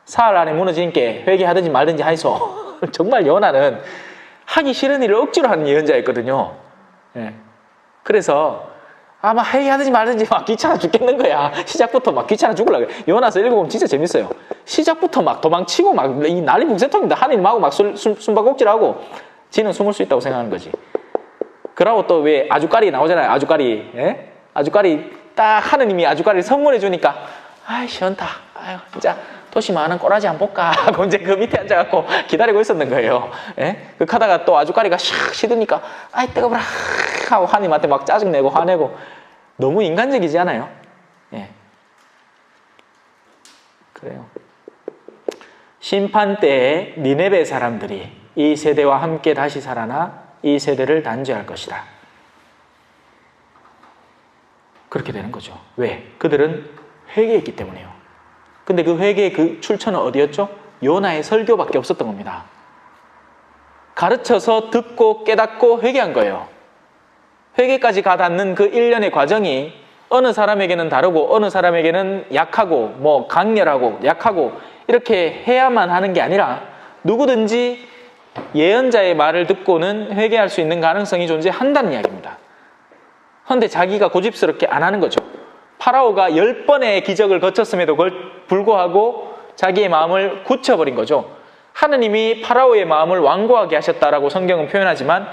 사흘 안에 무너지니까 회개하든지 말든지 하이소. 정말 요나는 하기 싫은 일을 억지로 하는 예언자였거든요. 예. 그래서 아마 회개하든지 말든지 막 귀찮아 죽겠는 거야. 시작부터 막 귀찮아 죽으려고. 요나서 읽어보면 진짜 재밌어요. 시작부터 막 도망치고 막 이 난리 북새통입니다. 하느님하고 막 숨바꼭질하고 지는 숨을 수 있다고 생각하는 거지. 그러고 또 왜 아주까리 나오잖아요. 아주까리. 예? 아주까리 딱 하느님이 아주까리를 선물해 주니까 아이 시원타. 아유 진짜 도시 많은 꼬라지 안 볼까 하고 이제 그 밑에 앉아갖고 기다리고 있었는 거예요. 예? 그 하다가 또 아주까리가 샥 시드니까 아이 뜨거워라 하고 하느님한테 막 짜증내고 화내고. 너무 인간적이지 않아요? 예. 그래요. 심판 때에 니네베 사람들이 이 세대와 함께 다시 살아나 이 세대를 단죄할 것이다. 그렇게 되는 거죠. 왜? 그들은 회개했기 때문이에요. 근데 그 회개의 그 출처는 어디였죠? 요나의 설교밖에 없었던 겁니다. 가르쳐서 듣고 깨닫고 회개한 거예요. 회개까지 가닿는 그 일련의 과정이 어느 사람에게는 다르고 어느 사람에게는 약하고 뭐 강렬하고 약하고 이렇게 해야만 하는 게 아니라 누구든지 예언자의 말을 듣고는 회개할 수 있는 가능성이 존재한다는 이야기입니다. 그런데 자기가 고집스럽게 안 하는 거죠. 파라오가 10번의 기적을 거쳤음에도 불구하고 자기의 마음을 굳혀버린 거죠. 하느님이 파라오의 마음을 완고하게 하셨다라고 성경은 표현하지만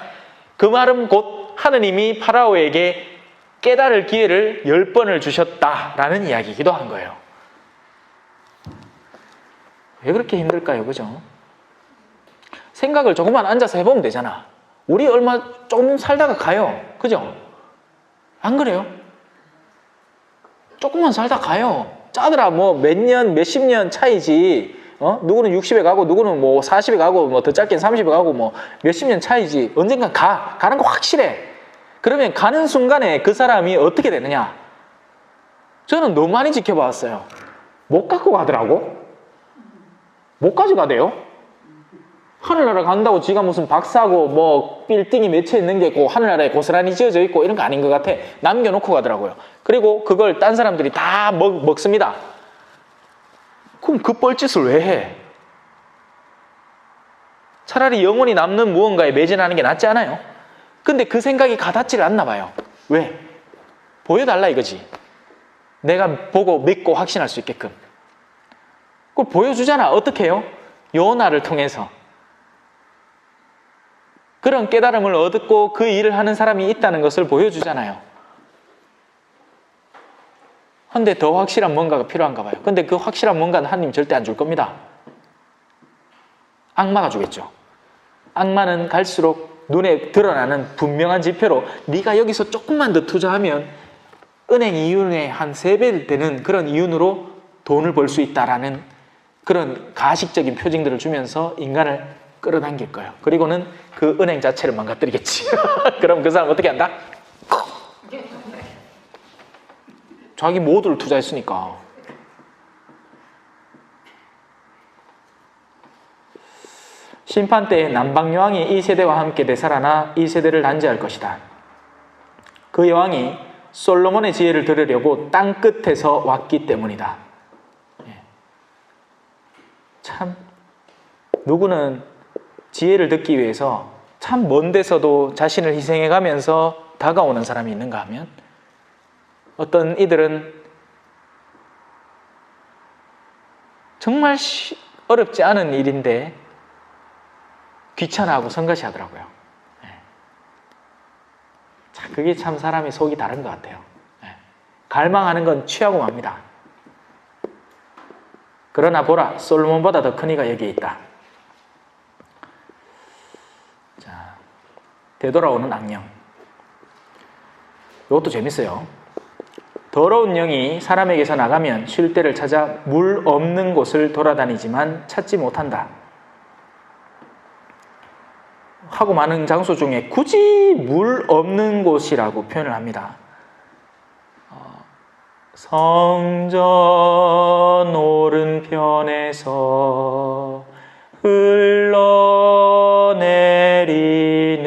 그 말은 곧 하느님이 파라오에게 깨달을 기회를 10번을 주셨다라는 이야기이기도 한 거예요. 왜 그렇게 힘들까요? 그죠? 생각을 조금만 앉아서 해보면 되잖아. 우리 얼마 조금 살다가 가요. 그죠? 안 그래요? 조금만 살다 가요. 짜더라 뭐 몇 년, 몇십 년 차이지. 누구는 60에 가고 누구는 뭐 40에 가고 뭐 더 짧게는 30에 가고 뭐 몇십 년 차이지. 언젠간 가는 거 확실해. 그러면 가는 순간에 그 사람이 어떻게 되느냐? 저는 너무 많이 지켜봤어요. 못 갖고 가더라고. 못 가져가대요. 하늘나라 간다고 지가 무슨 박사고 뭐 빌딩이 몇 채 있는 게 있고 하늘나라에 고스란히 지어져 있고 이런 거 아닌 것 같아. 남겨놓고 가더라고요. 그리고 그걸 딴 사람들이 다 먹습니다. 그럼 그 뻘짓을 왜 해? 차라리 영원히 남는 무언가에 매진하는 게 낫지 않아요? 근데 그 생각이 가닿지를 않나 봐요. 왜? 보여달라 이거지. 내가 보고 믿고 확신할 수 있게끔. 그걸 보여주잖아. 어떻게 해요? 요나를 통해서. 그런 깨달음을 얻고 그 일을 하는 사람이 있다는 것을 보여주잖아요. 근데 더 확실한 뭔가가 필요한가 봐요. 근데 그 확실한 뭔가는 하나님 절대 안 줄 겁니다. 악마가 주겠죠. 악마는 갈수록 눈에 드러나는 분명한 지표로 네가 여기서 조금만 더 투자하면 은행 이윤의 한 3배 되는 그런 이윤으로 돈을 벌 수 있다라는 그런 가식적인 표징들을 주면서 인간을 끌어당길 거예요. 그리고는 그 은행 자체를 망가뜨리겠지. 그럼 그 사람 어떻게 한다? 자기 모두를 투자했으니까. 심판 때에 남방 여왕이 이 세대와 함께 되살아나 이 세대를 단죄할 것이다. 그 여왕이 솔로몬의 지혜를 들으려고 땅 끝에서 왔기 때문이다. 참 누구는 지혜를 듣기 위해서 참 먼 데서도 자신을 희생해가면서 다가오는 사람이 있는가 하면 어떤 이들은 정말 어렵지 않은 일인데 귀찮아하고 성가시 하더라고요. 자, 그게 참 사람의 속이 다른 것 같아요. 갈망하는 건 취하고 맙니다. 그러나 보라, 솔로몬보다 더 큰 이가 여기에 있다. 자, 되돌아오는 악령. 이것도 재밌어요. 더러운 영이 사람에게서 나가면 쉴 때를 찾아 물 없는 곳을 돌아다니지만 찾지 못한다. 하고 많은 장소 중에 굳이 물 없는 곳이라고 표현을 합니다. 성전 오른편에서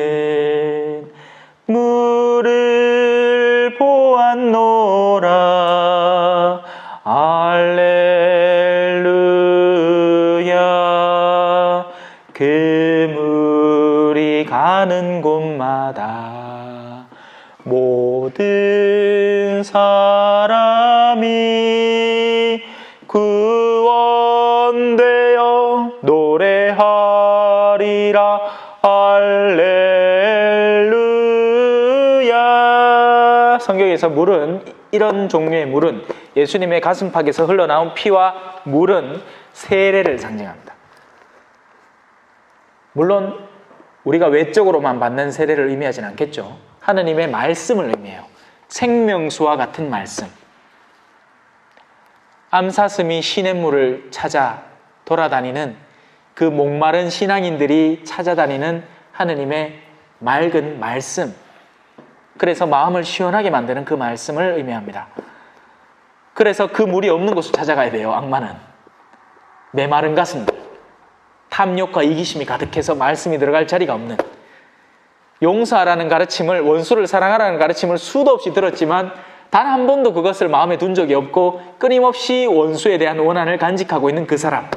흘러내리는 물을 보았노라. 알렐루야. 그 물이 가는 곳마다 모든 사람이 구원되어 노래하리라. 할렐루야. 성경에서 물은, 이런 종류의 물은, 예수님의 가슴팍에서 흘러나온 피와 물은 세례를 상징합니다. 물론 우리가 외적으로만 받는 세례를 의미하진 않겠죠. 하느님의 말씀을 의미해요. 생명수와 같은 말씀. 암사슴이 시냇물을 찾아 돌아다니는 그 목마른 신앙인들이 찾아다니는 하느님의 맑은 말씀. 그래서 마음을 시원하게 만드는 그 말씀을 의미합니다. 그래서 그 물이 없는 곳을 찾아가야 돼요. 악마는 메마른 가슴들, 탐욕과 이기심이 가득해서 말씀이 들어갈 자리가 없는, 용서하라는 가르침을, 원수를 사랑하라는 가르침을 수도 없이 들었지만 단 한 번도 그것을 마음에 둔 적이 없고 끊임없이 원수에 대한 원한을 간직하고 있는 그 사람.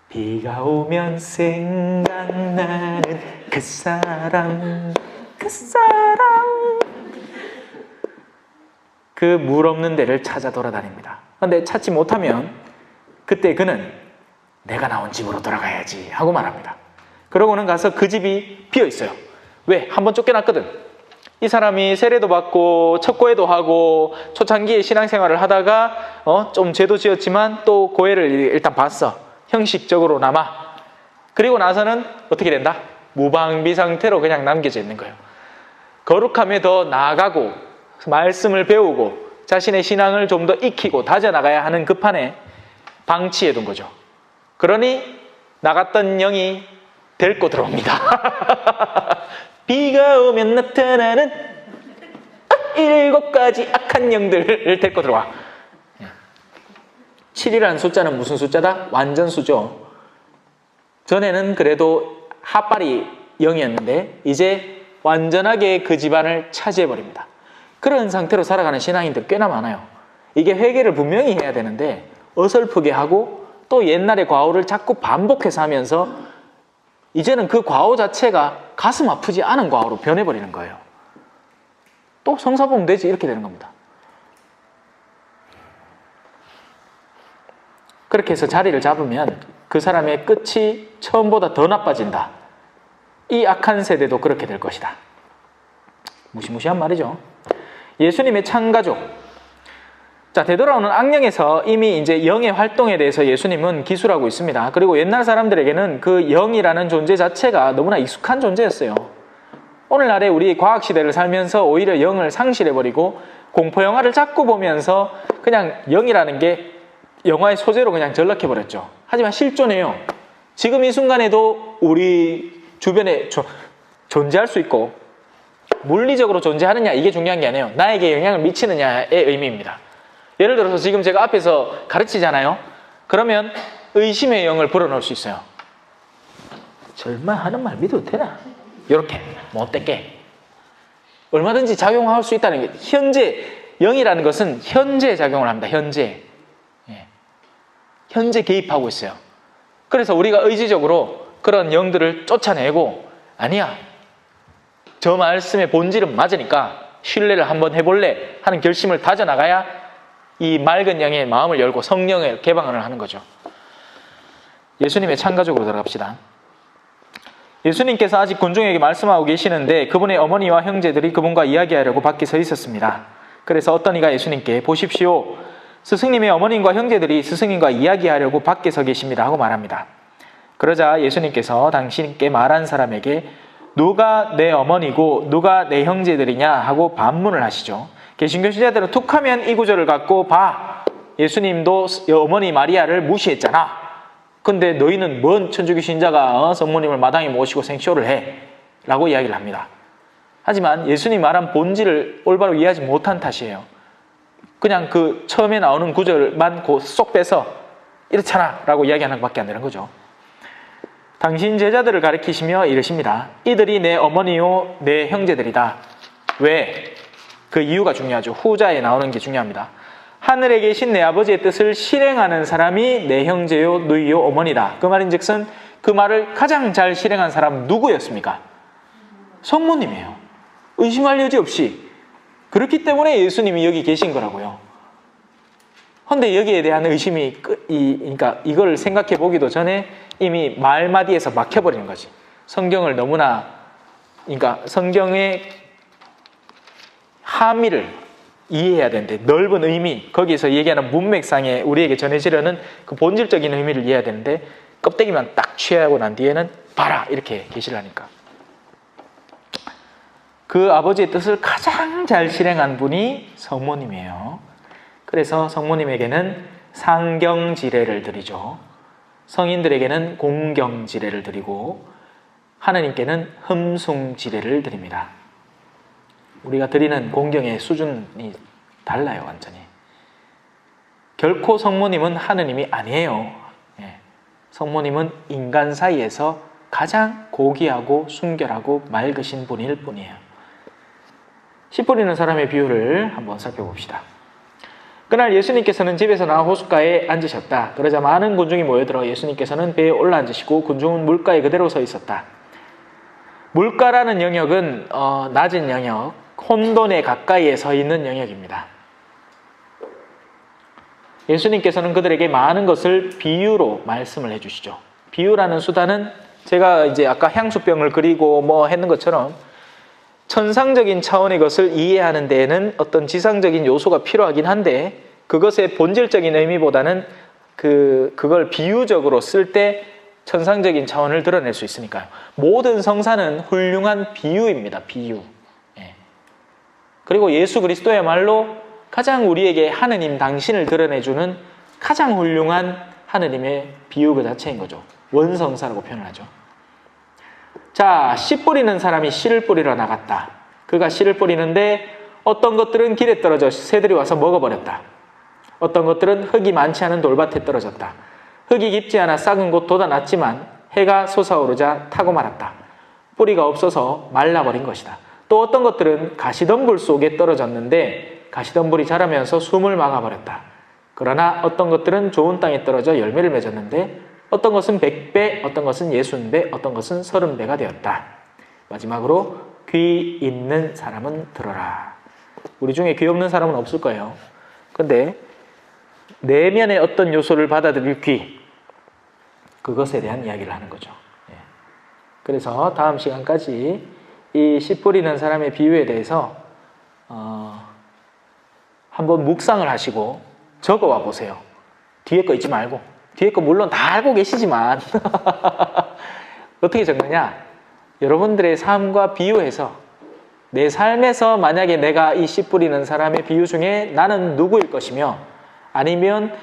비가 오면 생각나는 그 사람, 그 사람. 그 물 없는 데를 찾아 돌아다닙니다. 그런데 찾지 못하면 그때 그는 내가 나온 집으로 돌아가야지 하고 말합니다. 그러고는 가서 그 집이 비어 있어요. 왜? 한번 쫓겨났거든. 이 사람이 세례도 받고 첫 고해도 하고 초창기에 신앙생활을 하다가 좀 죄도 지었지만 또 고해를 일단 봤어. 형식적으로나마. 그리고 나서는 어떻게 된다? 무방비 상태로 그냥 남겨져 있는 거예요. 거룩함에 더 나아가고 말씀을 배우고 자신의 신앙을 좀 더 익히고 다져나가야 하는 그 판에 방치해 둔 거죠. 그러니 나갔던 영이 데리고 들어옵니다. 비가 오면 나타나는 7가지 악한 영들을 데리고 들어와. 7이라는 숫자는 무슨 숫자다? 완전수죠. 전에는 그래도 핫바리 영이었는데 이제 완전하게 그 집안을 차지해버립니다. 그런 상태로 살아가는 신앙인들 꽤나 많아요. 이게 회개를 분명히 해야 되는데 어설프게 하고 또 옛날의 과오를 자꾸 반복해서 하면서 이제는 그 과오 자체가 가슴 아프지 않은 과거로 변해버리는 거예요. 또 성사 보면 되지 이렇게 되는 겁니다. 그렇게 해서 자리를 잡으면 그 사람의 끝이 처음보다 더 나빠진다. 이 악한 세대도 그렇게 될 것이다. 무시무시한 말이죠. 예수님의 창가족. 자, 되돌아오는 악령에서 이미 이제 영의 활동에 대해서 예수님은 기술하고 있습니다. 그리고 옛날 사람들에게는 그 영이라는 존재 자체가 너무나 익숙한 존재였어요. 오늘날에 우리 과학시대를 살면서 오히려 영을 상실해버리고 공포영화를 자꾸 보면서 그냥 영이라는 게 영화의 소재로 그냥 전락해버렸죠. 하지만 실존해요. 지금 이 순간에도 우리 주변에 존재할 수 있고 물리적으로 존재하느냐 이게 중요한 게 아니에요. 나에게 영향을 미치느냐의 의미입니다. 예를 들어서 지금 제가 앞에서 가르치잖아요. 그러면 의심의 영을 불어넣을 수 있어요. 설마 하는 말 믿어도 되나? 이렇게 못되게 얼마든지 작용할 수 있다는 게 현재 영이라는 것은 현재 작용을 합니다. 현재 개입하고 있어요. 그래서 우리가 의지적으로 그런 영들을 쫓아내고 아니야 저 말씀의 본질은 맞으니까 신뢰를 한번 해볼래 하는 결심을 다져나가야 이 맑은 영의 마음을 열고 성령의 개방을 하는 거죠. 예수님의 창가족으로 들어갑시다. 예수님께서 아직 군중에게 말씀하고 계시는데 그분의 어머니와 형제들이 그분과 이야기하려고 밖에 서 있었습니다. 그래서 어떤 이가 예수님께 보십시오. 스승님의 어머님과 형제들이 스승님과 이야기하려고 밖에 서 계십니다 하고 말합니다. 그러자 예수님께서 당신께 말한 사람에게 누가 내 어머니고 누가 내 형제들이냐 하고 반문을 하시죠. 개신교 신자들은 툭하면 이 구절을 갖고 봐. 예수님도 어머니 마리아를 무시했잖아. 근데 너희는 뭔 천주교 신자가 성모님을 마당에 모시고 생쇼를 해? 라고 이야기를 합니다. 하지만 예수님 말한 본질을 올바로 이해하지 못한 탓이에요. 그냥 그 처음에 나오는 구절만 쏙 빼서 이렇잖아 라고 이야기하는 것밖에 안 되는 거죠. 당신 제자들을 가리키시며 이르십니다. 이들이 내 어머니요 내 형제들이다. 왜? 그 이유가 중요하죠. 후자에 나오는 게 중요합니다. 하늘에 계신 내 아버지의 뜻을 실행하는 사람이 내 형제요 누이요 어머니다. 그 말인즉슨 그 말을 가장 잘 실행한 사람은 누구였습니까? 성모님이에요. 의심할 여지 없이. 그렇기 때문에 예수님이 여기 계신 거라고요. 그런데 여기에 대한 의심이 그러니까 이걸 생각해 보기도 전에 이미 말마디에서 막혀버리는 거지. 성경을 너무나 그러니까 성경의 함의를 이해해야 되는데 넓은 의미 거기에서 얘기하는 문맥상에 우리에게 전해지려는 그 본질적인 의미를 이해해야 되는데 껍데기만 딱 취하고 난 뒤에는 봐라 이렇게 계시라니까. 그 아버지의 뜻을 가장 잘 실행한 분이 성모님이에요. 그래서 성모님에게는 상경지례를 드리죠. 성인들에게는 공경지례를 드리고 하나님께는 흠숭지례를 드립니다. 우리가 드리는 공경의 수준이 달라요. 완전히. 결코 성모님은 하느님이 아니에요. 성모님은 인간 사이에서 가장 고귀하고 순결하고 맑으신 분일 뿐이에요. 씨 뿌리는 사람의 비유를 한번 살펴봅시다. 그날 예수님께서는 집에서 나와 호숫가에 앉으셨다. 그러자 많은 군중이 모여들어 예수님께서는 배에 올라앉으시고 군중은 물가에 그대로 서 있었다. 물가라는 영역은 낮은 영역, 혼돈에 가까이에 서 있는 영역입니다. 예수님께서는 그들에게 많은 것을 비유로 말씀을 해주시죠. 비유라는 수단은 제가 이제 아까 향수병을 그리고 뭐 했는 것처럼 천상적인 차원의 것을 이해하는 데에는 어떤 지상적인 요소가 필요하긴 한데 그것의 본질적인 의미보다는 그걸 비유적으로 쓸 때 천상적인 차원을 드러낼 수 있으니까요. 모든 성사는 훌륭한 비유입니다. 비유. 그리고 예수 그리스도야말로 가장 우리에게 하느님 당신을 드러내주는 가장 훌륭한 하느님의 비유 그 자체인 거죠. 원성사라고 표현을 하죠. 자, 씨 뿌리는 사람이 씨를 뿌리러 나갔다. 그가 씨를 뿌리는데 어떤 것들은 길에 떨어져 새들이 와서 먹어버렸다. 어떤 것들은 흙이 많지 않은 돌밭에 떨어졌다. 흙이 깊지 않아 싹은 곧 돋아났지만 해가 솟아오르자 타고 말았다. 뿌리가 없어서 말라버린 것이다. 또 어떤 것들은 가시덤불 속에 떨어졌는데 가시덤불이 자라면서 숨을 막아버렸다. 그러나 어떤 것들은 좋은 땅에 떨어져 열매를 맺었는데 어떤 것은 100배, 어떤 것은 60배, 어떤 것은 30배가 되었다. 마지막으로 귀 있는 사람은 들어라. 우리 중에 귀 없는 사람은 없을 거예요. 근데 내면의 어떤 요소를 받아들일 귀, 그것에 대한 이야기를 하는 거죠. 예. 그래서 다음 시간까지 이 씨 뿌리는 사람의 비유에 대해서 한번 묵상을 하시고 적어와 보세요. 뒤에 거 잊지 말고. 뒤에 거 물론 다 알고 계시지만 어떻게 적느냐? 여러분들의 삶과 비유해서 내 삶에서 만약에 내가 이 씨 뿌리는 사람의 비유 중에 나는 누구일 것이며, 아니면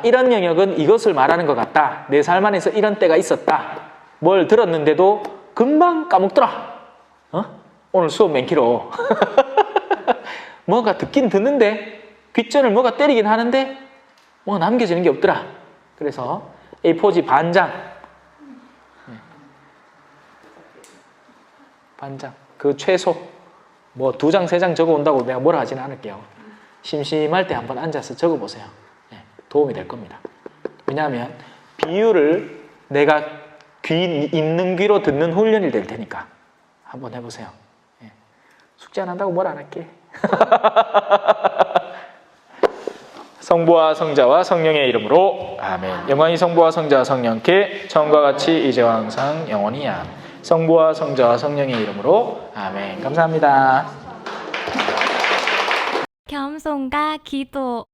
이런 영역은 이것을 말하는 것 같다, 내 삶 안에서 이런 때가 있었다, 뭘 들었는데도 금방 까먹더라, 오늘 수업 맨키로 뭐가 듣긴 듣는데 귓전을 뭐가 때리긴 하는데 뭐가 남겨지는 게 없더라. 그래서 A4지 반장, 그 최소 뭐 2장 3장 적어 온다고 내가 뭐라 하지는 않을게요. 심심할 때 한번 앉아서 적어 보세요. 도움이 될 겁니다. 왜냐하면 비유를 내가 있는 귀로 듣는 훈련이 될 테니까 한번 해보세요. 숙제 안 한다고 뭘 안 할게. 성부와 성자와 성령의 이름으로 아멘. 영광이 성부와 성자와 성령께 처음과 같이 이제와 항상 영원히 아멘. 성부와 성자와 성령의 이름으로 아멘. 감사합니다. 겸손과 기도.